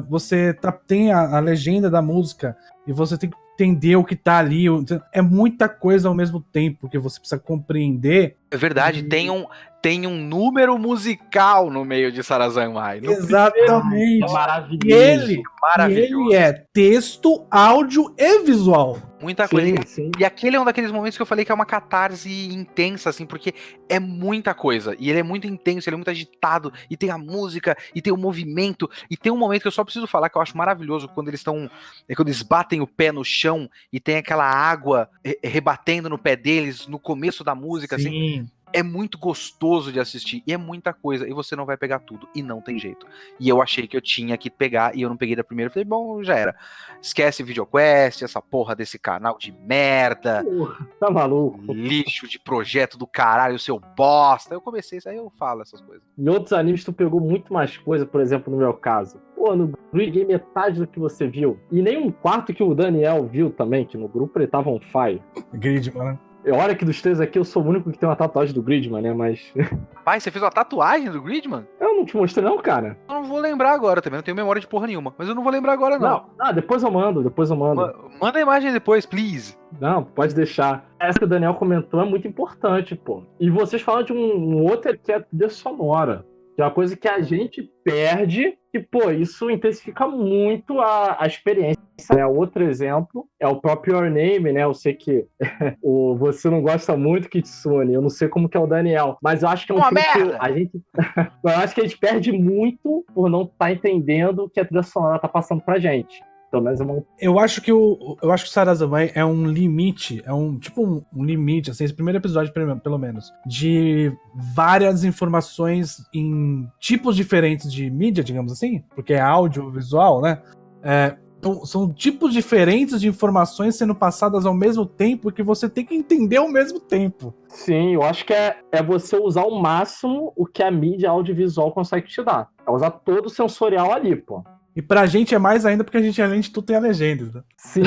Speaker 2: você tem a legenda da música e você tem que entender o que tá ali. É muita coisa ao mesmo tempo que você precisa compreender.
Speaker 1: É verdade, tem um número musical no meio de Sarazanmai.
Speaker 2: Exatamente.
Speaker 3: É maravilhoso.
Speaker 2: E ele
Speaker 1: Maravilhoso.
Speaker 2: é texto, áudio e visual.
Speaker 1: Muita coisa.
Speaker 3: Sim.
Speaker 1: E aquele é um daqueles momentos que eu falei que é uma catarse intensa, assim, porque é muita coisa. E ele é muito intenso, ele é muito agitado. E tem a música, e tem o movimento. E tem um momento que eu só preciso falar que eu acho maravilhoso, quando eles estão. Quando eles batem o pé no chão e tem aquela água rebatendo no pé deles no começo da música,
Speaker 2: Sim.
Speaker 1: assim. É muito gostoso de assistir, e é muita coisa, e você não vai pegar tudo, e não tem jeito. E eu achei que eu tinha que pegar, e eu não peguei da primeira, falei, bom, já era. Esquece VideoQuest, essa porra desse canal de merda,
Speaker 3: Porra, tá maluco.
Speaker 1: lixo de projeto do caralho, seu bosta. Eu comecei isso, aí eu falo essas coisas.
Speaker 3: Em outros animes tu pegou muito mais coisa, por exemplo, no meu caso. Pô, no Grid metade do que você viu. E nem um quarto que o Daniel viu também, que no grupo ele tava on fire.
Speaker 2: Gridman, né?
Speaker 3: Olha que dos três aqui eu sou o único que tem uma tatuagem do Gridman, né? Mas
Speaker 1: Pai, você fez uma tatuagem do Gridman?
Speaker 3: eu não te mostrei não, cara.
Speaker 1: Eu não vou lembrar agora também, não tenho memória de porra nenhuma. Mas eu não vou lembrar agora, não.
Speaker 3: Não, depois eu mando.
Speaker 1: Manda a imagem depois, please.
Speaker 3: Não, pode deixar. Essa que o Daniel comentou é muito importante, pô. E vocês falam de um outro que é a trilha sonora. Que é uma coisa que a gente perde e, pô, isso intensifica muito a experiência. Né? Outro exemplo é o próprio Your Name, né? Eu sei que você não gosta muito, Kitsune. Eu não sei como que é o Daniel. Mas eu acho que é um filme
Speaker 1: merda!
Speaker 3: que a gente... eu acho que a gente perde muito por não estar entendendo o que a trilha sonora tá passando pra gente. Pelo menos
Speaker 2: eu acho que o Sarazanmai é um limite, um limite, assim, esse primeiro episódio, pelo menos, de várias informações em tipos diferentes de mídia, digamos assim, porque é audiovisual, né? Então, são tipos diferentes de informações sendo passadas ao mesmo tempo que você tem que entender ao mesmo tempo.
Speaker 3: Sim, eu acho que é você usar ao máximo o que a mídia audiovisual consegue te dar. É usar todo o sensorial ali, pô.
Speaker 2: E pra gente é mais ainda porque a gente, além de tudo, tem a legenda. Né?
Speaker 3: Sim.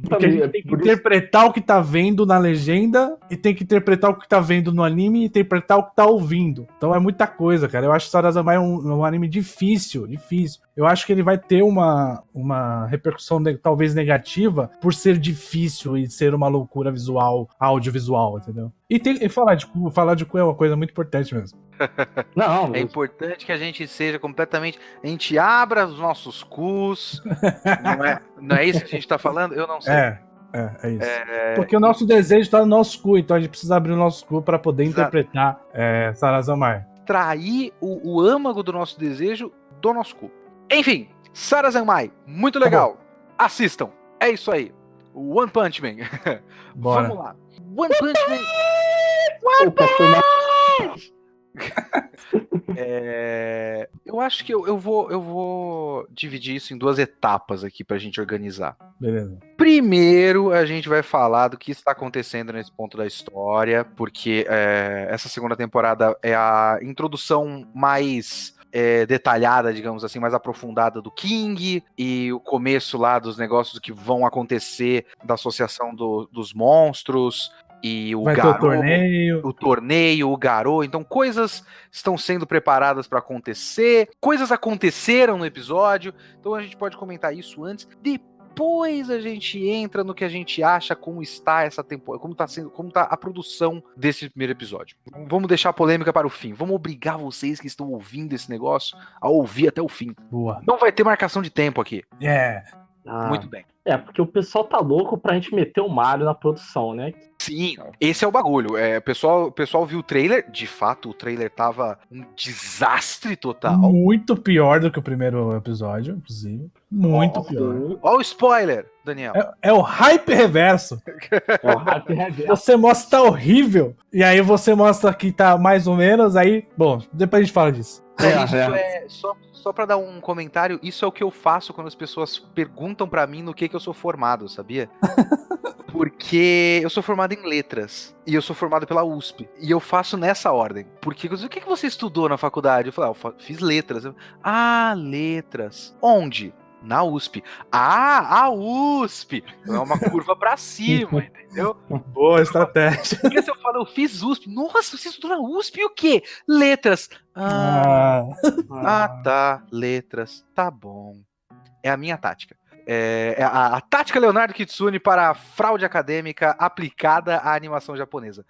Speaker 2: Porque a gente tem que interpretar o que tá vendo na legenda e tem que interpretar o que tá vendo no anime e interpretar o que tá ouvindo. Então é muita coisa, cara. Eu acho que Sarazamai é um anime difícil. Eu acho que ele vai ter uma repercussão talvez negativa por ser difícil e ser uma loucura visual, audiovisual, entendeu? E falar de cu é uma coisa muito importante mesmo.
Speaker 3: Não,
Speaker 1: É importante que a gente seja completamente... A gente abra os nossos cus. Não é isso que a gente tá falando? Eu não sei.
Speaker 2: É isso. Porque o nosso desejo tá no nosso cu, então a gente precisa abrir o nosso cu pra poder interpretar Sarazamai.
Speaker 1: Trair o âmago do nosso desejo do nosso cu. Enfim, Sarazamai, muito legal. Assistam. É isso aí. One Punch Man.
Speaker 2: Bora.
Speaker 1: Vamos lá. One Punch Man.
Speaker 3: One Punch!
Speaker 1: Eu acho que eu vou dividir isso em 2 etapas aqui pra gente organizar.
Speaker 2: Beleza.
Speaker 1: Primeiro, a gente vai falar do que está acontecendo nesse ponto da história, porque essa segunda temporada é a introdução mais detalhada, digamos assim, mais aprofundada do King e o começo lá dos negócios que vão acontecer da associação dos monstros. E o Garou, o torneio, o Garou. Então, coisas estão sendo preparadas para acontecer. Coisas aconteceram no episódio. Então, a gente pode comentar isso antes. Depois a gente entra no que a gente acha como está essa temporada, como tá a produção desse primeiro episódio. Vamos deixar a polêmica para o fim. Vamos obrigar vocês que estão ouvindo esse negócio a ouvir até o fim.
Speaker 2: Boa.
Speaker 1: Não vai ter marcação de tempo aqui. Muito bem.
Speaker 3: Porque o pessoal tá louco pra gente meter o Mario na produção, né?
Speaker 1: Sim, esse é o bagulho. O pessoal viu o trailer, de fato, o trailer tava um desastre total.
Speaker 2: Muito pior do que o primeiro episódio, inclusive. Muito pior.
Speaker 1: Olha o spoiler, Daniel.
Speaker 2: É o hype reverso.
Speaker 3: É o hype reverso.
Speaker 2: Você mostra que tá horrível, e aí você mostra que tá mais ou menos, aí... Bom, depois a gente fala disso.
Speaker 1: Só pra dar um comentário, isso é o que eu faço quando as pessoas perguntam pra mim no que eu sou formado, sabia? Porque eu sou formado em letras, e eu sou formado pela USP, e eu faço nessa ordem. Porque o que você estudou na faculdade? Eu falei, eu fiz letras. Letras. Onde? Na USP. A USP! É uma curva pra cima, entendeu?
Speaker 2: Boa estratégia.
Speaker 1: Porque se eu falo, eu fiz USP. Nossa, você estudou na USP e o quê? Letras. Tá. Letras. Tá bom. É a minha tática. É a tática Leonardo Kitsune para a fraude acadêmica aplicada à animação japonesa.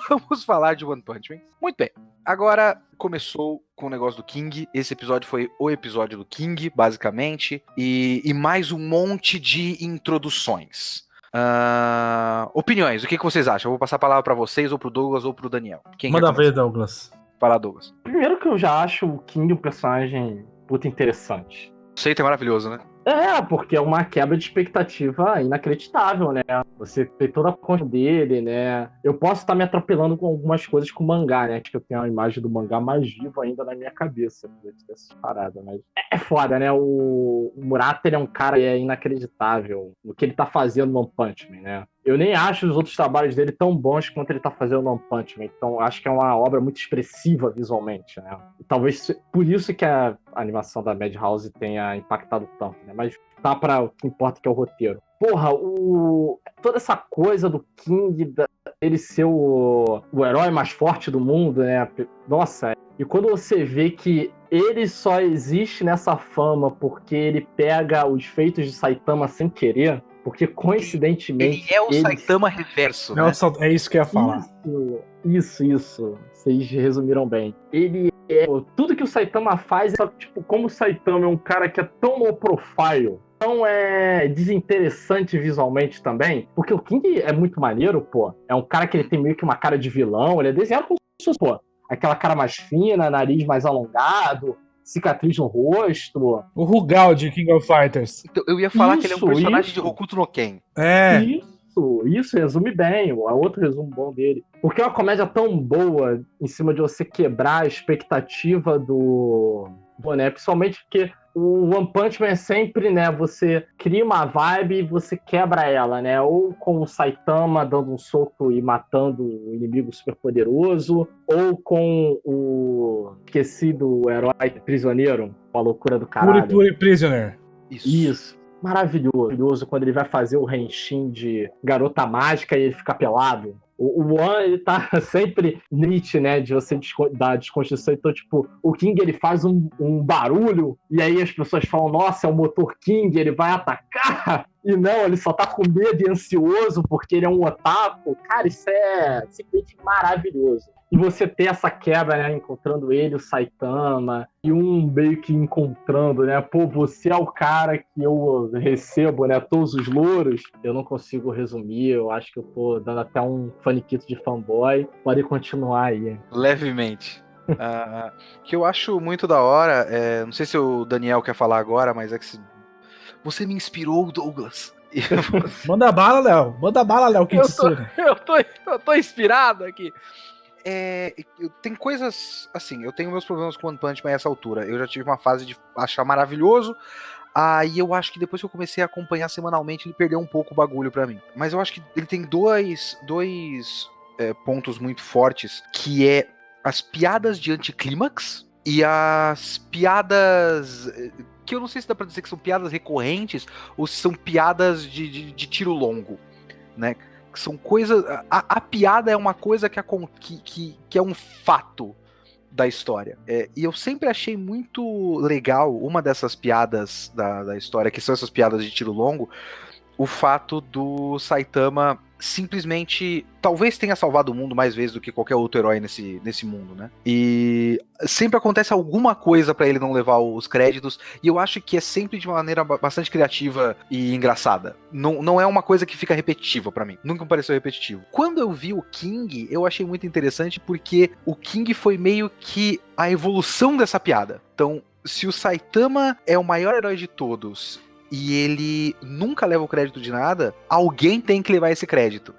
Speaker 1: Vamos falar de One Punch Man. Muito bem. Agora começou com o negócio do King. Esse episódio foi o episódio do King, basicamente. E mais um monte de introduções. Opiniões, o que vocês acham? Eu vou passar a palavra para vocês, ou pro Douglas, ou pro Daniel.
Speaker 2: Manda ver, Douglas.
Speaker 1: Fala, Douglas.
Speaker 3: Primeiro que eu já acho o King um personagem puta interessante.
Speaker 1: O conceito é maravilhoso, né?
Speaker 3: Porque é uma quebra de expectativa inacreditável, né? Você tem toda a conta dele, né? Eu posso estar me atropelando com algumas coisas com o mangá, né? Acho que eu tenho a imagem do mangá mais viva ainda na minha cabeça. Dessa parada, mas é foda, né? O Murata, ele é um cara inacreditável no que ele tá fazendo no One Punch Man, né? Eu nem acho os outros trabalhos dele tão bons quanto ele tá fazendo no One Punch Man. Então, acho que é uma obra muito expressiva visualmente, né? E talvez por isso que a animação da Madhouse tenha impactado tanto, né? Mas tá pra o que importa, que é o roteiro. Porra, toda essa coisa do King, ele ser o herói mais forte do mundo, né? Nossa, e quando você vê que ele só existe nessa fama porque ele pega os feitos de Saitama sem querer... Porque, coincidentemente...
Speaker 1: Ele é o Saitama reverso, né?
Speaker 2: É isso que eu ia falar.
Speaker 3: Isso. Vocês resumiram bem. Ele é... Tudo que o Saitama faz, só que, tipo, como o Saitama é um cara que é tão low profile, tão desinteressante visualmente também, porque o King é muito maneiro, pô. É um cara que ele tem meio que uma cara de vilão, ele é desenhado como se fosse, pô, aquela cara mais fina, nariz mais alongado... cicatriz no rosto.
Speaker 2: O Rugal de King of Fighters.
Speaker 1: Então, eu ia falar que ele é um personagem de Hokuto no Ken.
Speaker 3: Isso resume bem. O outro resumo bom dele. Porque é uma comédia tão boa em cima de você quebrar a expectativa do boné, principalmente porque o One Punch Man é sempre, né, você cria uma vibe e você quebra ela, né, ou com o Saitama dando um soco e matando o inimigo super poderoso, ou com o esquecido herói prisioneiro, Uma loucura do caralho.
Speaker 2: Puri Prisoner.
Speaker 3: Isso. Maravilhoso quando ele vai fazer o Henshin de garota mágica e ele fica pelado. O One, ele tá sempre limite, né, de você dar desconstrução. Então, tipo, o King, ele faz um barulho e aí as pessoas falam, nossa, é o motor King, ele vai atacar. E não, ele só tá com medo e ansioso porque ele é um otaku. Cara, isso é simplesmente maravilhoso. E você ter essa quebra, né, encontrando ele, o Saitama, e um meio que encontrando, né, pô, você é o cara que eu recebo, né, todos os louros. Eu não consigo resumir, eu acho que eu tô dando até um faniquito de fanboy. Pode continuar aí.
Speaker 1: Levemente. Que eu acho muito da hora, não sei se o Daniel quer falar agora, mas é que você me inspirou, Douglas.
Speaker 2: Manda bala, Léo, Kitsune.
Speaker 1: Eu tô inspirado aqui. Tem coisas assim, eu tenho meus problemas com One Punch Man a essa altura. Eu já tive uma fase de achar maravilhoso. Aí eu acho que depois que eu comecei a acompanhar semanalmente, ele perdeu um pouco o bagulho pra mim. Mas eu acho que ele tem dois pontos muito fortes, que é as piadas de anticlímax e as piadas que eu não sei se dá pra dizer que são piadas recorrentes ou se são piadas de tiro longo, né? São coisas. A piada é uma coisa que é um fato da história. E eu sempre achei muito legal uma dessas piadas da história, que são essas piadas de tiro longo, o fato do Saitama simplesmente talvez tenha salvado o mundo mais vezes do que qualquer outro herói nesse mundo, né? E sempre acontece alguma coisa pra ele não levar os créditos, e eu acho que é sempre de uma maneira bastante criativa e engraçada. Não é uma coisa que fica repetitiva pra mim. Nunca me pareceu repetitivo. Quando eu vi o King, eu achei muito interessante porque o King foi meio que a evolução dessa piada. Então, se o Saitama é o maior herói de todos e ele nunca leva o crédito de nada, alguém tem que levar esse crédito.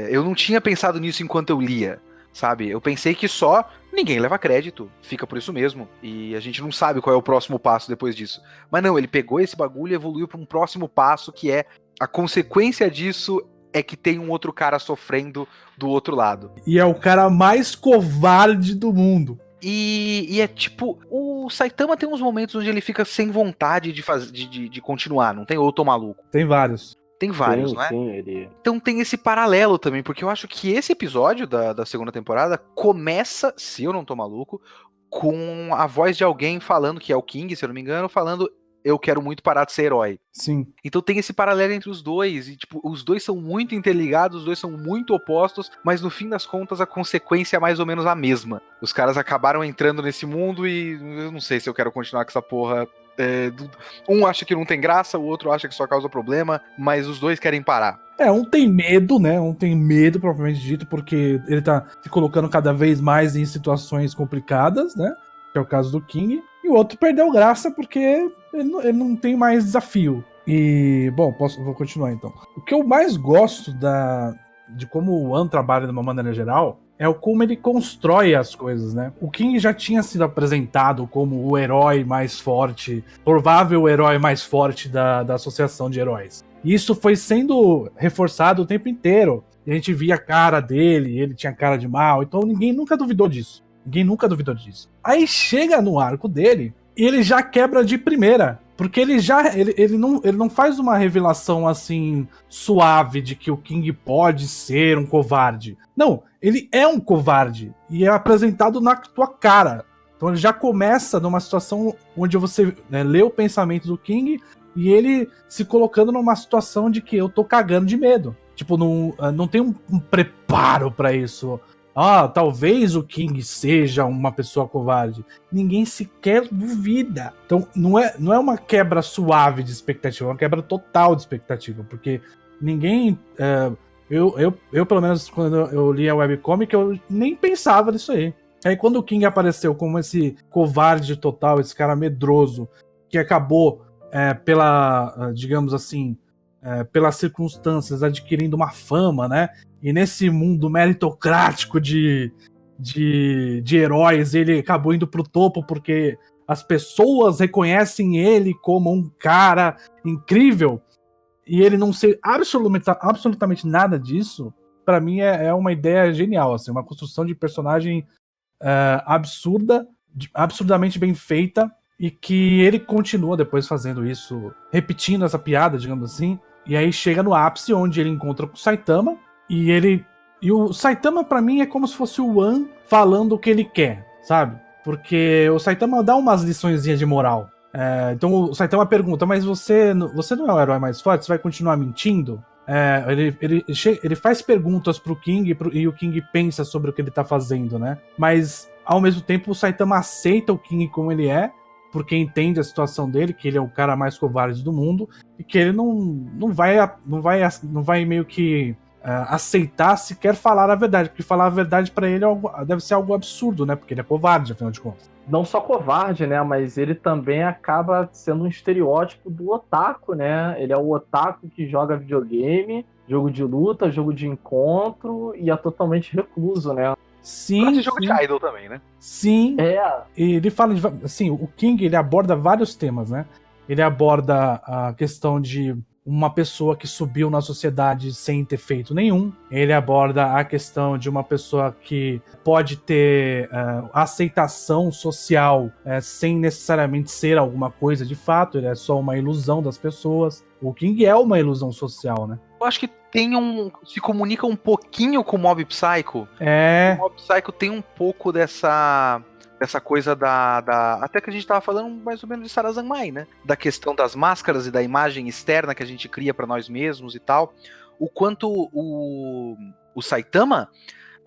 Speaker 1: Eu não tinha pensado nisso enquanto eu lia, sabe? Eu pensei que só ninguém leva crédito, fica por isso mesmo, e a gente não sabe qual é o próximo passo depois disso. Mas não, ele pegou esse bagulho e evoluiu para um próximo passo, que é a consequência disso é que tem um outro cara sofrendo do outro lado.
Speaker 2: E é o cara mais covarde do mundo.
Speaker 1: E é tipo, o Saitama tem uns momentos onde ele fica sem vontade de continuar, não tem? Ou eu tô maluco?
Speaker 2: Tem vários.
Speaker 1: Tem vários,
Speaker 3: Sim,
Speaker 1: não é?
Speaker 3: sim, ele...
Speaker 1: Então tem esse paralelo também, porque eu acho que esse episódio da segunda temporada começa, se eu não tô maluco, com a voz de alguém falando, que é o King, se eu não me engano, falando: eu quero muito parar de ser herói.
Speaker 2: Sim.
Speaker 1: Então tem esse paralelo entre os dois, e tipo, os dois são muito interligados, os dois são muito opostos, mas no fim das contas a consequência é mais ou menos a mesma. Os caras acabaram entrando nesse mundo e eu não sei se eu quero continuar com essa porra. Um acha que não tem graça, o outro acha que só causa problema, mas os dois querem parar.
Speaker 2: Um tem medo, né? Um tem medo, propriamente dito, porque ele tá se colocando cada vez mais em situações complicadas, né? Que é o caso do King. E o outro perdeu graça porque ele não tem mais desafio. E, bom, vou continuar então. O que eu mais gosto de como o One trabalha de uma maneira geral é como ele constrói as coisas, né? O King já tinha sido apresentado como o herói mais forte, provável herói mais forte da associação de heróis. E isso foi sendo reforçado o tempo inteiro. E a gente via a cara dele, ele tinha cara de mal, então ninguém nunca duvidou disso. Aí chega no arco dele e ele já quebra de primeira. Porque ele não faz uma revelação assim suave de que o King pode ser um covarde. Não, ele é um covarde e é apresentado na tua cara. Então ele já começa numa situação onde você lê o pensamento do King e ele se colocando numa situação de que eu tô cagando de medo. Tipo, não tem um preparo pra isso. Talvez o King seja uma pessoa covarde. Ninguém sequer duvida. Então, não é uma quebra suave de expectativa, é uma quebra total de expectativa, porque ninguém... Eu, pelo menos, quando eu li a webcomic, eu nem pensava nisso aí. Aí, quando o King apareceu como esse covarde total, esse cara medroso, que acabou, digamos assim, pelas circunstâncias, adquirindo uma fama, né? E nesse mundo meritocrático de heróis, ele acabou indo pro topo porque as pessoas reconhecem ele como um cara incrível. E ele não ser absolutamente nada disso, pra mim é uma ideia genial, assim, uma construção de personagem absurdamente bem feita. e que ele continua depois fazendo isso, repetindo essa piada, digamos assim, e aí chega no ápice onde ele encontra com o Saitama, e o Saitama pra mim é como se fosse o One falando o que ele quer, sabe? Porque o Saitama dá umas liçõezinhas de moral. Então o Saitama pergunta, mas você não é o herói mais forte? Você vai continuar mentindo? Ele faz perguntas pro King e o King pensa sobre o que ele tá fazendo, né? Mas ao mesmo tempo o Saitama aceita o King como ele é, porque entende a situação dele, que ele é o cara mais covarde do mundo, e que ele não vai meio que aceitar se quer falar a verdade, porque falar a verdade pra ele deve ser algo absurdo, né? Porque ele é covarde, afinal de contas.
Speaker 3: Não só covarde, né? Mas ele também acaba sendo um estereótipo do otaku, né? Ele é o otaku que joga videogame, jogo de luta, jogo de encontro e é totalmente recluso, né?
Speaker 2: Sim,
Speaker 1: esse jogo de idol também, né?
Speaker 2: Sim. Ele fala assim, o King, ele aborda vários temas, né? Ele aborda a questão de uma pessoa que subiu na sociedade sem ter feito nenhum. Ele aborda a questão de uma pessoa que pode ter aceitação social sem necessariamente ser alguma coisa de fato. Ele é só uma ilusão das pessoas. O King é uma ilusão social, né?
Speaker 1: Eu acho que se comunica um pouquinho com o Mob Psycho. O Mob Psycho tem um pouco dessa coisa até que a gente tava falando mais ou menos de Sarazanmai, né? Da questão das máscaras e da imagem externa que a gente cria pra nós mesmos e tal. O quanto o Saitama,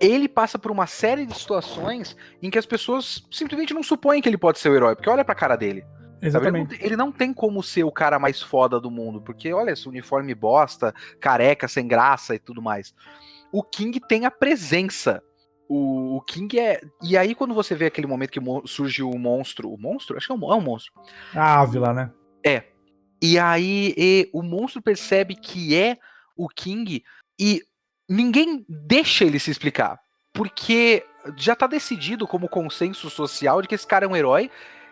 Speaker 1: ele passa por uma série de situações em que as pessoas simplesmente não supõem que ele pode ser o herói, porque olha pra cara dele.
Speaker 2: Exatamente.
Speaker 1: Ele não tem como ser o cara mais foda do mundo, porque olha esse uniforme bosta, careca, sem graça e tudo mais. O King tem a presença. O King é... E aí quando você vê aquele momento que surge o monstro... O monstro? Acho que é um monstro.
Speaker 2: A Ávila, né?
Speaker 1: E aí o monstro percebe que é o King e ninguém deixa ele se explicar. Porque já tá decidido como consenso social de que esse cara é um herói.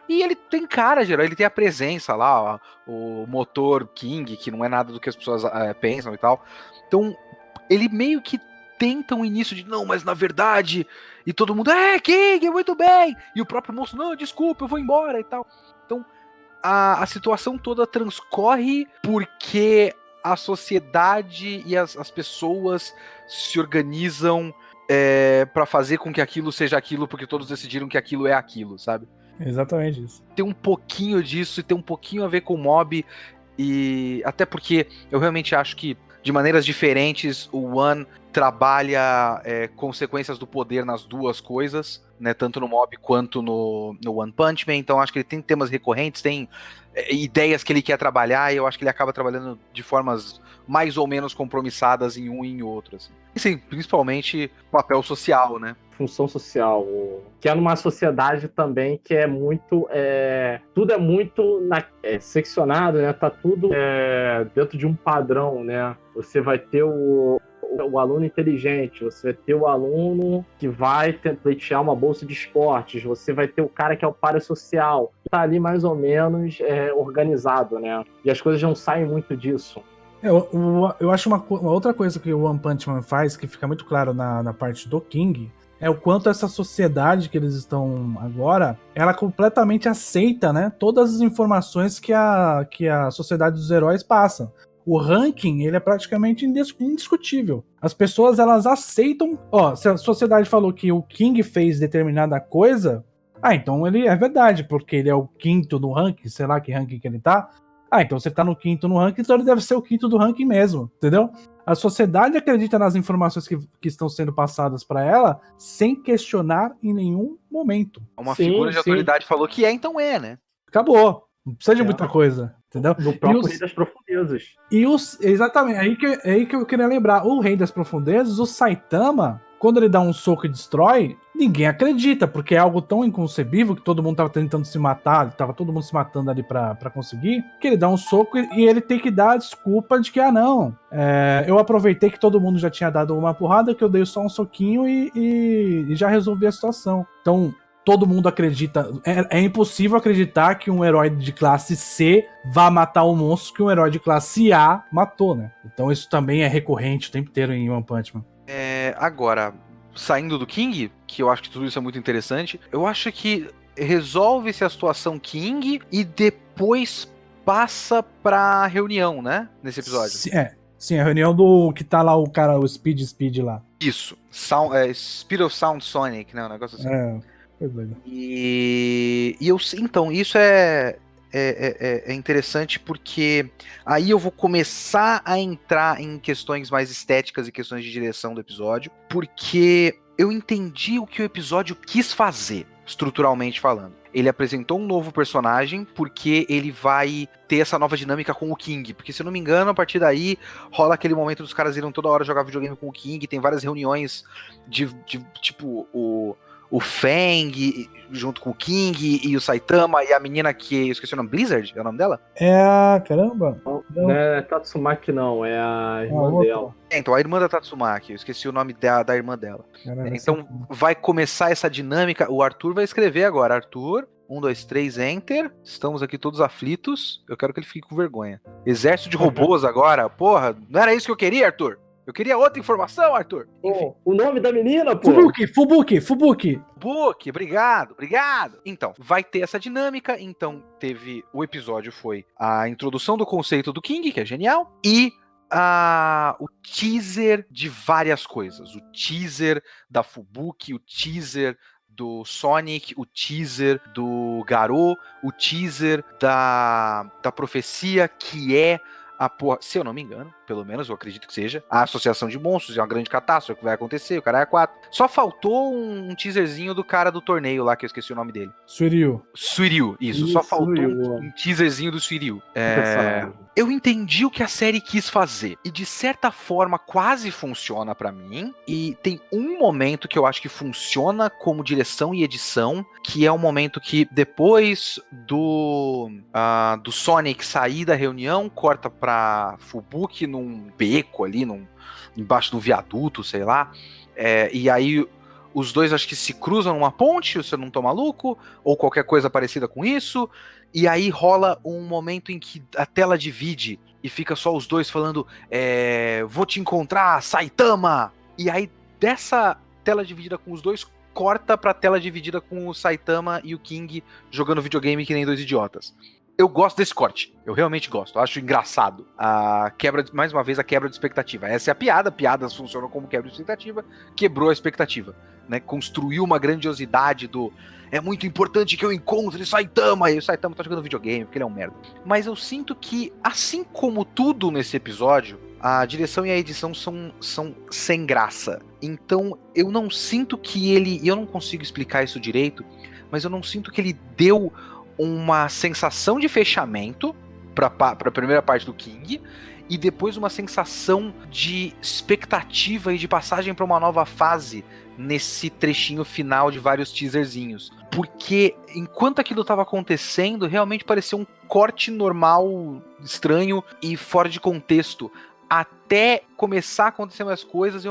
Speaker 1: E ele tem cara de herói, ele tem a presença lá, ó, o motor King, que não é nada do que as pessoas pensam e tal. Então, ele meio que tenta um início de, não, mas na verdade, e todo mundo, King, muito bem! E o próprio monstro, não, desculpa, eu vou embora e tal. Então, a situação toda transcorre porque a sociedade e as pessoas se organizam pra fazer com que aquilo seja aquilo, porque todos decidiram que aquilo é aquilo, sabe?
Speaker 2: Exatamente isso.
Speaker 1: Tem um pouquinho disso e tem um pouquinho a ver com o Mob, e até porque eu realmente acho que de maneiras diferentes o One trabalha consequências do poder nas duas coisas, né, tanto no Mob quanto no One Punch Man. Então acho que ele tem temas recorrentes, tem ideias que ele quer trabalhar, e eu acho que ele acaba trabalhando de formas mais ou menos compromissadas em um e em outro, assim. E sim, principalmente papel social, né?
Speaker 3: Função social, que é numa sociedade também que é muito, tudo é muito seccionado, né? Tá tudo dentro de um padrão, né? Você vai ter o aluno inteligente, você vai ter o aluno que vai pleitear uma bolsa de esportes, você vai ter o cara que é o parasocial, tá ali mais ou menos organizado, né? E as coisas não saem muito disso.
Speaker 2: Eu acho uma outra coisa que o One Punch Man faz, que fica muito claro na parte do King, é o quanto essa sociedade que eles estão agora, ela completamente aceita, né, todas as informações que a sociedade dos heróis passa. O ranking, ele é praticamente indiscutível. As pessoas, elas aceitam... se a sociedade falou que o King fez determinada coisa, então ele é verdade, porque ele é o quinto no ranking, sei lá que ranking que ele tá. Então você tá no quinto no ranking, então ele deve ser o quinto do ranking mesmo, entendeu? A sociedade acredita nas informações que estão sendo passadas para ela sem questionar em nenhum momento.
Speaker 1: Uma figura de autoridade falou que então né?
Speaker 2: Acabou. Não precisa de muita coisa, entendeu?
Speaker 3: No próprio Rei das Profundezas.
Speaker 2: Exatamente, aí que eu queria lembrar. O Rei das Profundezas, o Saitama, quando ele dá um soco e destrói, ninguém acredita, porque é algo tão inconcebível que todo mundo tava tentando se matar, tava todo mundo se matando ali pra conseguir, que ele dá um soco e ele tem que dar a desculpa de que, eu aproveitei que todo mundo já tinha dado uma porrada, que eu dei só um soquinho e já resolvi a situação. Então, todo mundo acredita, é impossível acreditar que um herói de classe C vá matar o monstro que um herói de classe A matou, né? Então isso também é recorrente o tempo inteiro em One Punch Man.
Speaker 1: Agora, saindo do King, que eu acho que tudo isso é muito interessante, eu acho que resolve-se a situação King e depois passa pra reunião, né? Nesse episódio.
Speaker 2: Sim, a reunião do que tá lá o cara, o Speed lá.
Speaker 1: Isso. Speed of Sound Sonic, né? Um negócio assim.
Speaker 2: Foi doido.
Speaker 1: Então, isso é interessante porque aí eu vou começar a entrar em questões mais estéticas e questões de direção do episódio, porque eu entendi o que o episódio quis fazer, estruturalmente falando. Ele apresentou um novo personagem porque ele vai ter essa nova dinâmica com o King. Porque, se eu não me engano, a partir daí rola aquele momento dos caras irem toda hora jogar videogame com o King. Tem várias reuniões de tipo, o Fang junto com o King e o Saitama e a menina que eu esqueci o nome, Blizzard? É o nome dela?
Speaker 2: Caramba.
Speaker 3: Não é Tatsumaki, não, é a irmã dela.
Speaker 1: Então, a irmã da Tatsumaki, eu esqueci o nome da irmã dela.
Speaker 2: Caramba,
Speaker 1: então, vai começar essa dinâmica. O Arthur vai escrever agora. Arthur, 1, 2, 3, Enter. Estamos aqui todos aflitos. Eu quero que ele fique com vergonha. Exército de robôs agora. Porra, não era isso que eu queria, Arthur? Eu queria outra informação, Arthur.
Speaker 3: Enfim. O nome da menina, pô.
Speaker 2: Fubuki.
Speaker 1: Obrigado. Então, vai ter essa dinâmica. Então, o episódio foi a introdução do conceito do King, que é genial, e o teaser de várias coisas. O teaser da Fubuki, o teaser do Sonic, o teaser do Garou, o teaser da profecia, que é se eu não me engano, pelo menos eu acredito que seja, a associação de monstros, é uma grande catástrofe que vai acontecer, o cara é 4. Só faltou um teaserzinho do cara do torneio lá, que eu esqueci o nome dele. Suiryu, isso. Só faltou um teaserzinho do Suiryu. Eu entendi o que a série quis fazer, e de certa forma quase funciona pra mim, e tem um momento que eu acho que funciona como direção e edição, que é um momento que depois do Sonic sair da reunião, corta pra Fubuki num beco ali, embaixo do viaduto, sei lá, e aí os dois acho que se cruzam numa ponte, se eu não tô maluco, ou qualquer coisa parecida com isso, e aí rola um momento em que a tela divide e fica só os dois falando, vou te encontrar, Saitama! E aí dessa tela dividida com os dois, corta pra tela dividida com o Saitama e o King jogando videogame que nem dois idiotas. Eu gosto desse corte, eu realmente gosto, eu acho engraçado. Mais uma vez, a quebra de expectativa. Essa é a piada, piadas funcionam como quebra de expectativa, quebrou a expectativa, né? Construiu uma grandiosidade é muito importante que eu encontre Saitama, e o Saitama tá jogando videogame, porque ele é um merda. Mas eu sinto que, assim como tudo nesse episódio, a direção e a edição são sem graça. Então, eu não sinto que e eu não consigo explicar isso direito, mas eu não sinto que ele deu uma sensação de fechamento para a primeira parte do King, e depois uma sensação de expectativa e de passagem para uma nova fase nesse trechinho final de vários teaserzinhos. Porque enquanto aquilo estava acontecendo, realmente parecia um corte normal, estranho e fora de contexto. Até começar a acontecer mais coisas,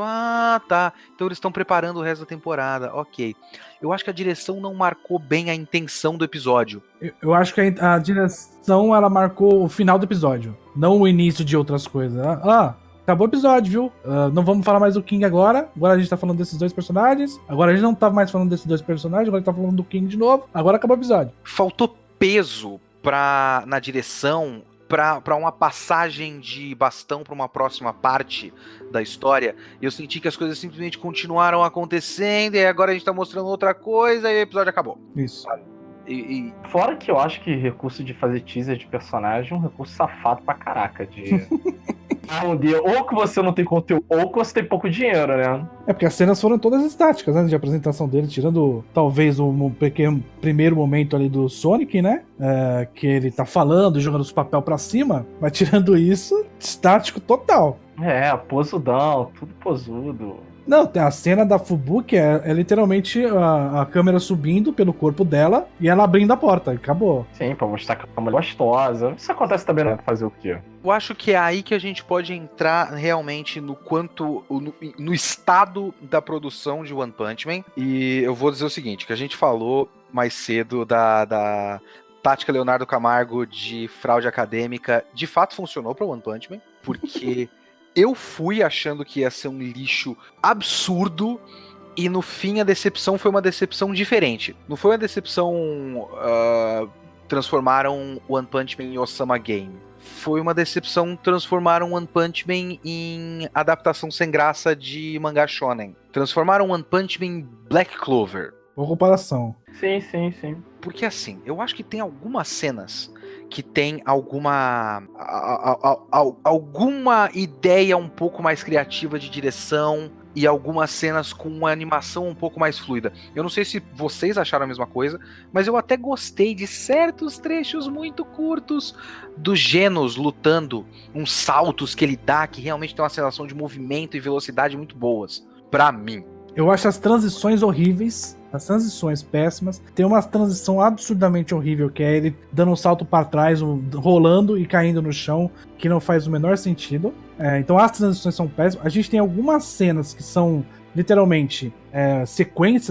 Speaker 1: tá, então eles estão preparando o resto da temporada, ok. Eu acho que a direção não marcou bem a intenção do episódio.
Speaker 2: Eu acho que a direção, ela marcou o final do episódio, não o início de outras coisas. Acabou o episódio, viu? Não vamos falar mais do King agora a gente tá falando desses dois personagens, agora a gente não tá mais falando desses dois personagens, agora a gente tá falando do King de novo, agora acabou o episódio.
Speaker 1: Faltou peso na direção, para uma passagem de bastão para uma próxima parte da história. Eu senti que as coisas simplesmente continuaram acontecendo e agora a gente tá mostrando outra coisa e o episódio acabou.
Speaker 2: Isso.
Speaker 3: Fora que eu acho que recurso de fazer teaser de personagem é um recurso safado pra caraca. Ou que você não tem conteúdo, ou que você tem pouco dinheiro, né?
Speaker 2: Porque as cenas foram todas estáticas, né? De apresentação dele, tirando talvez um pequeno primeiro momento ali do Sonic, né? Que ele tá falando, jogando os papel pra cima, mas tirando isso, estático total.
Speaker 3: Posudão, tudo posudo.
Speaker 2: Não, tem a cena da Fubuki, é literalmente a câmera subindo pelo corpo dela e ela abrindo a porta, e acabou.
Speaker 3: Sim, pra mostrar que a mulher é gostosa. Isso acontece também, né? Fazer o quê?
Speaker 1: Eu acho que é aí que a gente pode entrar realmente no estado da produção de One Punch Man. E eu vou dizer o seguinte, que a gente falou mais cedo da tática Leonardo Camargo de fraude acadêmica, de fato funcionou pra One Punch Man, porque... Eu fui achando que ia ser um lixo absurdo E no fim a decepção foi uma decepção diferente. Não foi uma decepção... transformaram One Punch Man em Osama Game. Foi uma decepção, transformaram One Punch Man em adaptação sem graça de mangá shonen. Transformaram One Punch Man em Black Clover.
Speaker 2: Boa comparação.
Speaker 3: Sim.
Speaker 1: Porque assim, eu acho que tem algumas cenas que tem alguma ideia um pouco mais criativa de direção e algumas cenas com uma animação um pouco mais fluida. Eu não sei se vocês acharam a mesma coisa, mas eu até gostei de certos trechos muito curtos do Genos lutando, uns saltos que ele dá, que realmente tem uma sensação de movimento e velocidade muito boas, pra mim.
Speaker 2: Eu acho as transições horríveis, as transições péssimas. Tem uma transição absurdamente horrível, que é ele dando um salto para trás, rolando e caindo no chão, que não faz o menor sentido. Então as transições são péssimas. A gente tem algumas cenas que são literalmente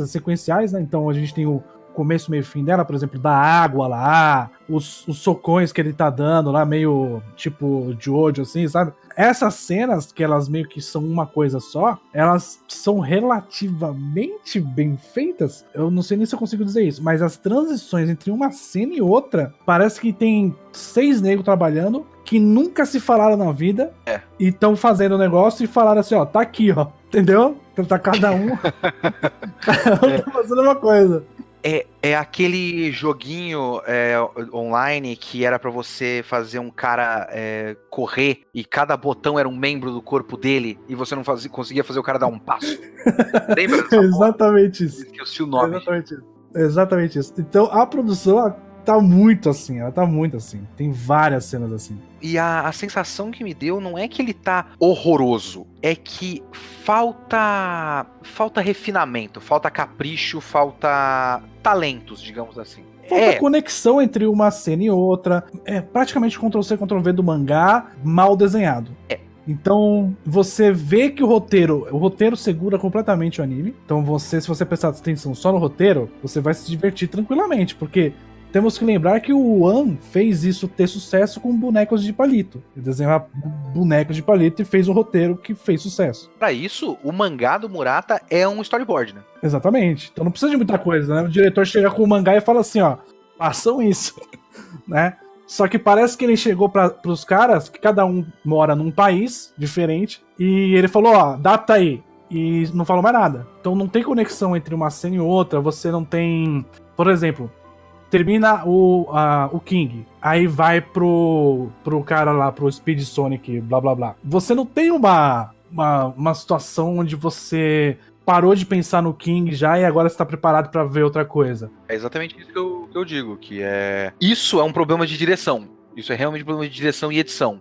Speaker 2: sequenciais, né? Então a gente tem o começo, meio e fim dela, por exemplo, da água lá, os socões que ele tá dando lá, meio tipo Jojo, assim, sabe? Essas cenas, que elas meio que são uma coisa só, elas são relativamente bem feitas. Eu não sei nem se eu consigo dizer isso, mas as transições entre uma cena e outra, parece que tem 6 negros trabalhando que nunca se falaram na vida e estão fazendo o negócio e falaram assim, ó, tá aqui, ó, entendeu? Então tá cada um tá fazendo uma coisa.
Speaker 1: É aquele joguinho online que era pra você fazer um cara correr e cada botão era um membro do corpo dele e você não conseguia fazer o cara dar um passo. Lembra dessa
Speaker 2: Exatamente isso.
Speaker 1: Esqueci o nome.
Speaker 2: Exatamente isso. Então a produção ela tá muito assim. Tem várias cenas assim.
Speaker 1: E a sensação que me deu não é que ele tá horroroso, é que falta refinamento, falta capricho, falta talentos, digamos assim.
Speaker 2: Falta conexão entre uma cena e outra. É praticamente Ctrl-C, Ctrl-V do mangá mal desenhado. Então, você vê que o roteiro segura completamente o anime. Então, se você prestar atenção só no roteiro, você vai se divertir tranquilamente, porque temos que lembrar que o One fez isso ter sucesso com bonecos de palito. Ele desenhava bonecos de palito e fez um roteiro que fez sucesso.
Speaker 1: Pra isso, o mangá do Murata é um storyboard, né?
Speaker 2: Exatamente. Então não precisa de muita coisa, né? O diretor chega com o mangá e fala assim, ó, façam isso, né? Só que parece que ele chegou pros caras, que cada um mora num país diferente, e ele falou, ó, data aí. E não falou mais nada. Então não tem conexão entre uma cena e outra, você não tem... Por exemplo... Termina o King, aí vai pro cara lá, pro Speed Sonic, blá blá blá. Você não tem uma situação onde você parou de pensar no King já e agora está preparado pra ver outra coisa.
Speaker 1: É exatamente isso que eu digo, que isso é um problema de direção. Isso é realmente um problema de direção e edição.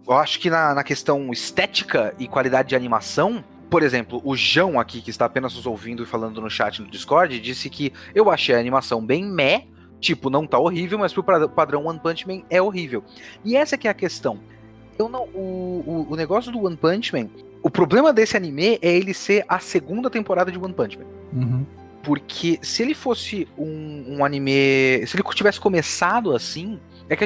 Speaker 1: Eu acho que na questão estética e qualidade de animação, por exemplo, o João aqui, que está apenas nos ouvindo e falando no chat no Discord, disse que eu achei a animação bem meh. Tipo, não tá horrível, mas pro padrão One Punch Man é horrível. E essa que é a questão. O negócio do One Punch Man, o problema desse anime é ele ser a segunda temporada de One Punch Man.
Speaker 2: Uhum.
Speaker 1: Porque se ele fosse um anime... Se ele tivesse começado assim... É que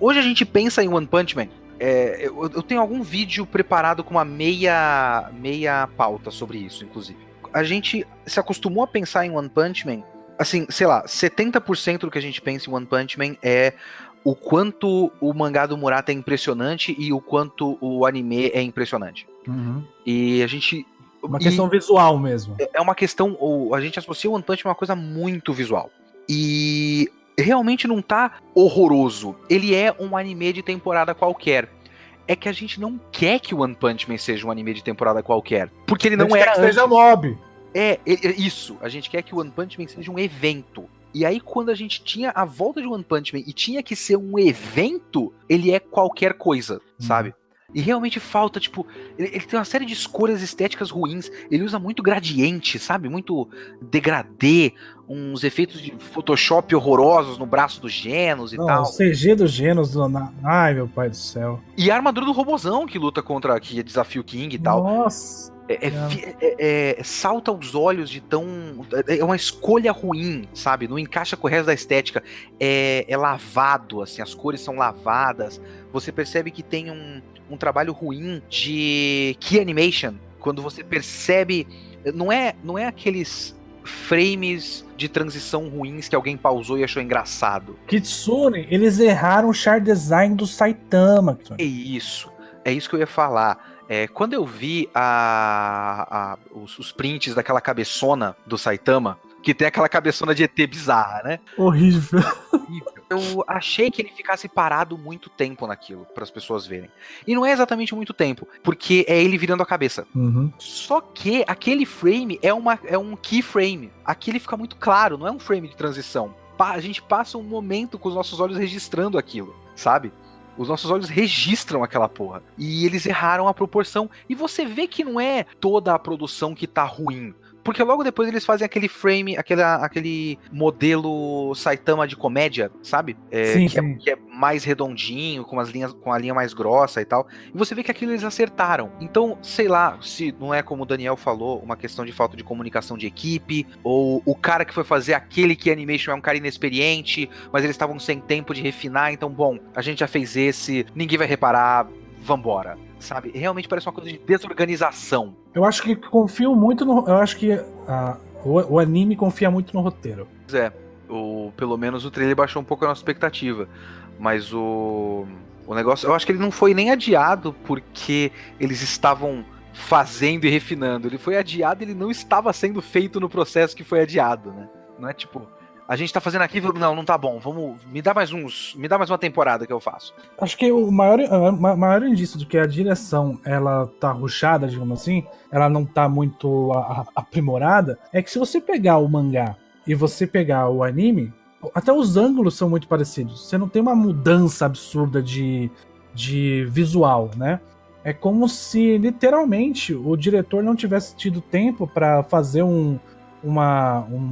Speaker 1: hoje a gente pensa em One Punch Man. Eu tenho algum vídeo preparado com uma meia pauta sobre isso, inclusive. A gente se acostumou a pensar em One Punch Man... Assim, sei lá, 70% do que a gente pensa em One Punch Man é o quanto o mangá do Murata é impressionante e o quanto o anime é impressionante.
Speaker 2: Uhum.
Speaker 1: E a gente...
Speaker 2: Uma questão visual mesmo.
Speaker 1: É uma questão... A gente associa o One Punch Man a uma coisa muito visual. E realmente não tá horroroso. Ele é um anime de temporada qualquer. É que a gente não quer que o One Punch Man seja um anime de temporada qualquer. Porque ele não era
Speaker 2: antes. Seja mob.
Speaker 1: Isso. A gente quer que o One Punch Man seja um evento. E aí, quando a gente tinha a volta de One Punch Man e tinha que ser um evento, ele é qualquer coisa, sabe? E realmente falta, tipo... Ele tem uma série de escolhas estéticas ruins. Ele usa muito gradiente, sabe? Muito degradê. Uns efeitos de Photoshop horrorosos no braço do Genos e tal.
Speaker 2: O CG do Genos... Ai, meu pai do céu.
Speaker 1: E a armadura do Robozão que luta contra... Que desafia o King e tal.
Speaker 2: Nossa...
Speaker 1: salta aos olhos de tão... É uma escolha ruim, sabe? Não encaixa com o resto da estética. É lavado, assim, as cores são lavadas. Você percebe que tem um trabalho ruim de key animation. Quando você percebe Não é aqueles frames de transição ruins que alguém pausou e achou engraçado.
Speaker 2: Kitsune, eles erraram o char design do Saitama.
Speaker 1: É isso que eu ia falar. Quando eu vi os prints daquela cabeçona do Saitama, que tem aquela cabeçona de ET bizarra, né?
Speaker 2: Horrível.
Speaker 1: Eu achei que ele ficasse parado muito tempo naquilo, para as pessoas verem. E não é exatamente muito tempo, porque é ele virando a cabeça.
Speaker 2: Uhum.
Speaker 1: Só que aquele frame é um keyframe. Aqui ele fica muito claro, não é um frame de transição. A gente passa um momento com os nossos olhos registrando aquilo, sabe? Os nossos olhos registram aquela porra. E eles erraram a proporção. E você vê que não é toda a produção que tá ruim. Porque logo depois eles fazem aquele frame, aquele modelo Saitama de comédia, sabe?
Speaker 2: Sim.
Speaker 1: Que é mais redondinho, com a linha mais grossa e tal. E você vê que aquilo eles acertaram. Então, sei lá, se não é como o Daniel falou, uma questão de falta de comunicação de equipe, ou o cara que foi fazer aquele que animation é um cara inexperiente, mas eles estavam sem tempo de refinar, então, bom, a gente já fez esse, ninguém vai reparar, vambora. Sabe? Realmente parece uma coisa de desorganização.
Speaker 2: Eu acho que confio muito no. Eu acho que o anime confia muito no roteiro.
Speaker 1: Pelo menos o trailer baixou um pouco a nossa expectativa. Mas o negócio. Eu acho que ele não foi nem adiado porque eles estavam fazendo e refinando. Ele foi adiado e ele não estava sendo feito no processo que foi adiado, né? Não é tipo. A gente tá fazendo aqui, não tá bom, me dá mais uma temporada que eu faço.
Speaker 2: Acho que o maior indício de que a direção, ela tá rushada, digamos assim, ela não tá muito aprimorada, é que se você pegar o mangá e você pegar o anime, até os ângulos são muito parecidos. Você não tem uma mudança absurda de visual, né? É como se, literalmente, o diretor não tivesse tido tempo para fazer um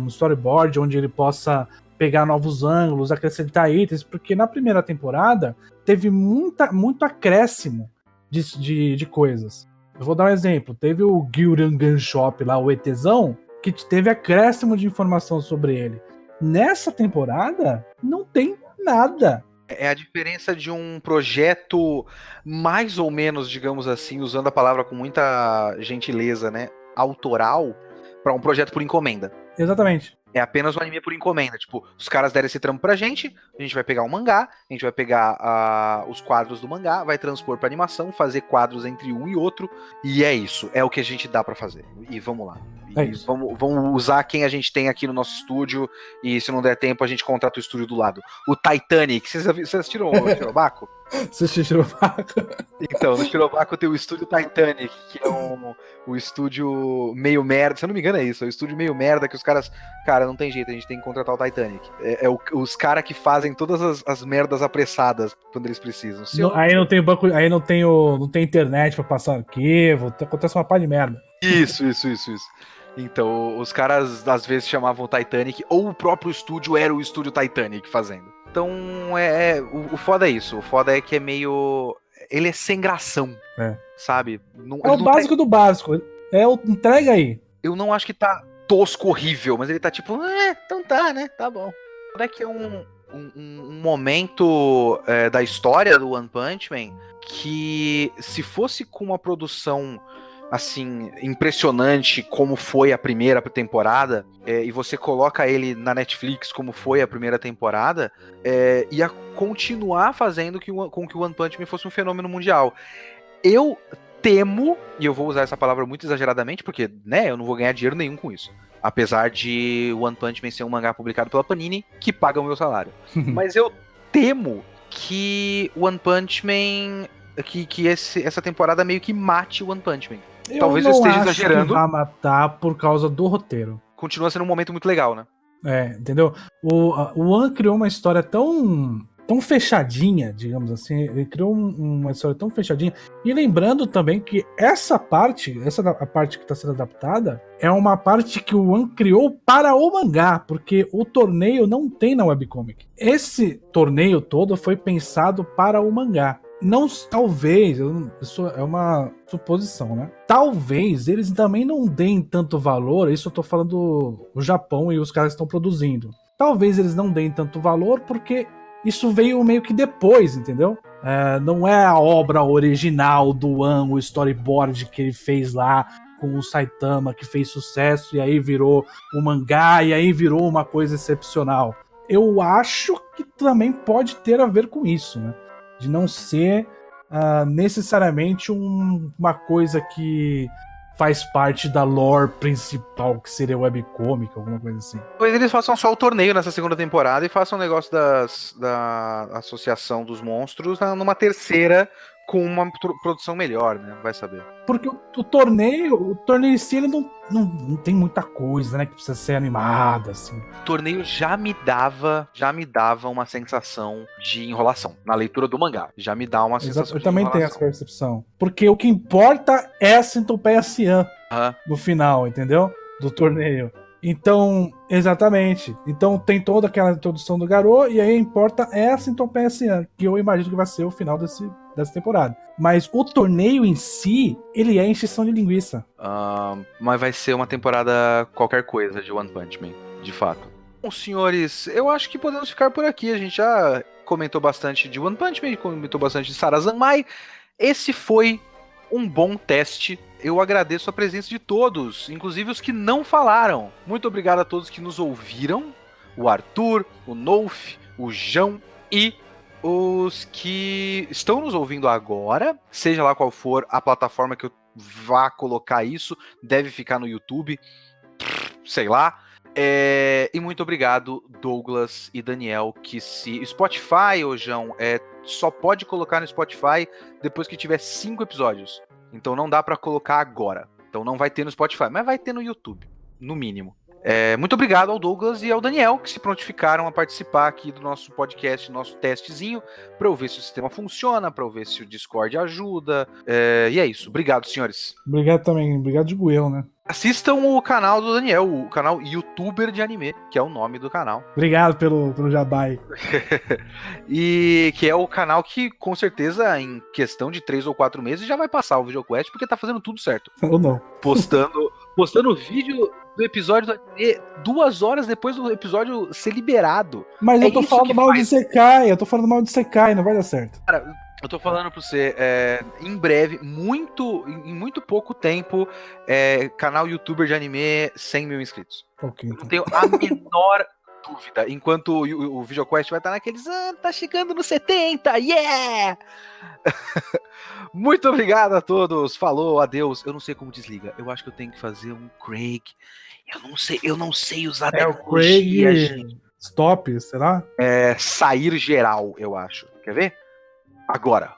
Speaker 2: storyboard onde ele possa pegar novos ângulos, acrescentar itens, porque na primeira temporada teve muito acréscimo de coisas. Eu vou dar um exemplo. Teve o Gildan Gun Shop lá, o ETzão, que teve acréscimo de informação sobre ele. Nessa temporada, não tem nada.
Speaker 1: É a diferença de um projeto mais ou menos, digamos assim, usando a palavra com muita gentileza, né, autoral, para um projeto por encomenda.
Speaker 2: Exatamente.
Speaker 1: É apenas um anime por encomenda. Tipo, os caras deram esse trampo pra gente, a gente vai pegar um mangá, a gente vai pegar os quadros do mangá, vai transpor pra animação, fazer quadros entre um e outro, e é isso. É o que a gente dá pra fazer. E vamos lá. Vamos usar quem a gente tem aqui no nosso estúdio, e se não der tempo, a gente contrata o estúdio do lado. O Titanic. Vocês assistiram o Shirobako?
Speaker 2: Assisti Shirobako.
Speaker 1: Então, no Shirobako tem o estúdio Titanic, que é o estúdio meio merda. Se eu não me engano é isso, é o estúdio meio merda que os caras... Cara, não tem jeito, a gente tem que contratar o Titanic. Os caras que fazem todas as merdas apressadas quando eles precisam.
Speaker 2: Aí não tem banco, aí não tem internet pra passar arquivo, acontece uma pá de merda.
Speaker 1: Isso. Então, os caras às vezes chamavam o Titanic, ou o próprio estúdio era o estúdio Titanic fazendo. Então, o foda é isso. O foda é que é meio... Ele é sem gração, sabe? Não,
Speaker 2: é o básico do básico. Entrega aí.
Speaker 1: Eu não acho que tá tosco, horrível, mas ele tá tipo... então tá, né? Tá bom. É que é um momento da história do One Punch Man que, se fosse com uma produção... assim, impressionante como foi a primeira temporada, e você coloca ele na Netflix como foi a primeira temporada, ia continuar fazendo com que o One Punch Man fosse um fenômeno mundial. Eu temo, e eu vou usar essa palavra muito exageradamente, porque, né, eu não vou ganhar dinheiro nenhum com isso. Apesar de One Punch Man ser um mangá publicado pela Panini, que paga o meu salário. Mas eu temo que One Punch Man... que essa temporada meio que mate o One Punch Man. Talvez eu esteja exagerando.
Speaker 2: Que vai matar por causa do roteiro.
Speaker 1: Continua sendo um momento muito legal, né?
Speaker 2: Entendeu? O One criou uma história tão fechadinha, digamos assim. Ele criou uma história tão fechadinha. E lembrando também que a parte que está sendo adaptada, é uma parte que o One criou para o mangá, porque o torneio não tem na webcomic. Esse torneio todo foi pensado para o mangá. Não, talvez, isso é uma suposição, né? Talvez eles também não deem tanto valor, isso eu tô falando do Japão e os caras estão produzindo. Talvez eles não deem tanto valor porque isso veio meio que depois, entendeu? Não é a obra original do One, o storyboard que ele fez lá com o Saitama, que fez sucesso, e aí virou um mangá, e aí virou uma coisa excepcional. Eu acho que também pode ter a ver com isso, né? De não ser necessariamente uma coisa que faz parte da lore principal, que seria webcomic, alguma coisa assim.
Speaker 1: Talvez eles façam só o torneio nessa segunda temporada e façam um negócio da Associação dos Monstros numa terceira com uma produção melhor, né? Vai saber.
Speaker 2: Porque o torneio em si, ele não tem muita coisa, né? Que precisa ser animada, assim.
Speaker 1: O torneio já me dava uma sensação de enrolação. Na leitura do mangá, já me dá uma sensação
Speaker 2: Eu
Speaker 1: de
Speaker 2: também
Speaker 1: enrolação.
Speaker 2: tenho essa percepção. Porque o que importa é a centopeia cian no final, entendeu? Do torneio. Então, exatamente. Então tem toda aquela introdução do Garou, e aí importa é a centopeia cian, que eu imagino que vai ser o final dessa temporada. Mas o torneio em si, ele é encheção de linguiça.
Speaker 1: Mas vai ser uma temporada qualquer coisa de One Punch Man, de fato. Bom, senhores, eu acho que podemos ficar por aqui. A gente já comentou bastante de One Punch Man, comentou bastante de Sarazanmai. Esse foi um bom teste. Eu agradeço a presença de todos, inclusive os que não falaram. Muito obrigado a todos que nos ouviram. O Arthur, o Nolf, o João e os que estão nos ouvindo agora, seja lá qual for a plataforma que eu vá colocar isso, deve ficar no YouTube, sei lá. E muito obrigado, Douglas e Daniel, que se Spotify, ô João, só pode colocar no Spotify depois que tiver 5 episódios. Então não dá pra colocar agora. Então não vai ter no Spotify, mas vai ter no YouTube, no mínimo. Muito obrigado ao Douglas e ao Daniel, que se prontificaram a participar aqui do nosso podcast, nosso testezinho, para eu ver se o sistema funciona, para eu ver se o Discord ajuda. E é isso. Obrigado, senhores.
Speaker 2: Obrigado também. Obrigado de goel, né?
Speaker 1: Assistam o canal do Daniel, o canal YouTuber de Anime, que é o nome do canal.
Speaker 2: Obrigado pelo jabai.
Speaker 1: E que é o canal que, com certeza, em questão de 3 ou 4 meses, já vai passar o VideoQuest, porque tá fazendo tudo certo.
Speaker 2: Ou não.
Speaker 1: Postando vídeo do episódio do anime 2 horas depois do episódio ser liberado.
Speaker 2: Mas eu tô falando mal de Sekai, não vai dar certo.
Speaker 1: Cara, eu tô falando pra você, em breve, em muito pouco tempo, canal YouTuber de anime 100 mil inscritos.
Speaker 2: Okay,
Speaker 1: então. Não tenho a menor dúvida. Enquanto o VideoQuest vai estar naqueles, tá chegando no 70, yeah! Muito obrigado a todos, falou, adeus. Eu não sei como desliga, eu acho que eu tenho que fazer um Craig. Eu não sei usar
Speaker 2: tecnologia, gente. Stop, será?
Speaker 1: Sair geral, eu acho. Quer ver? Agora.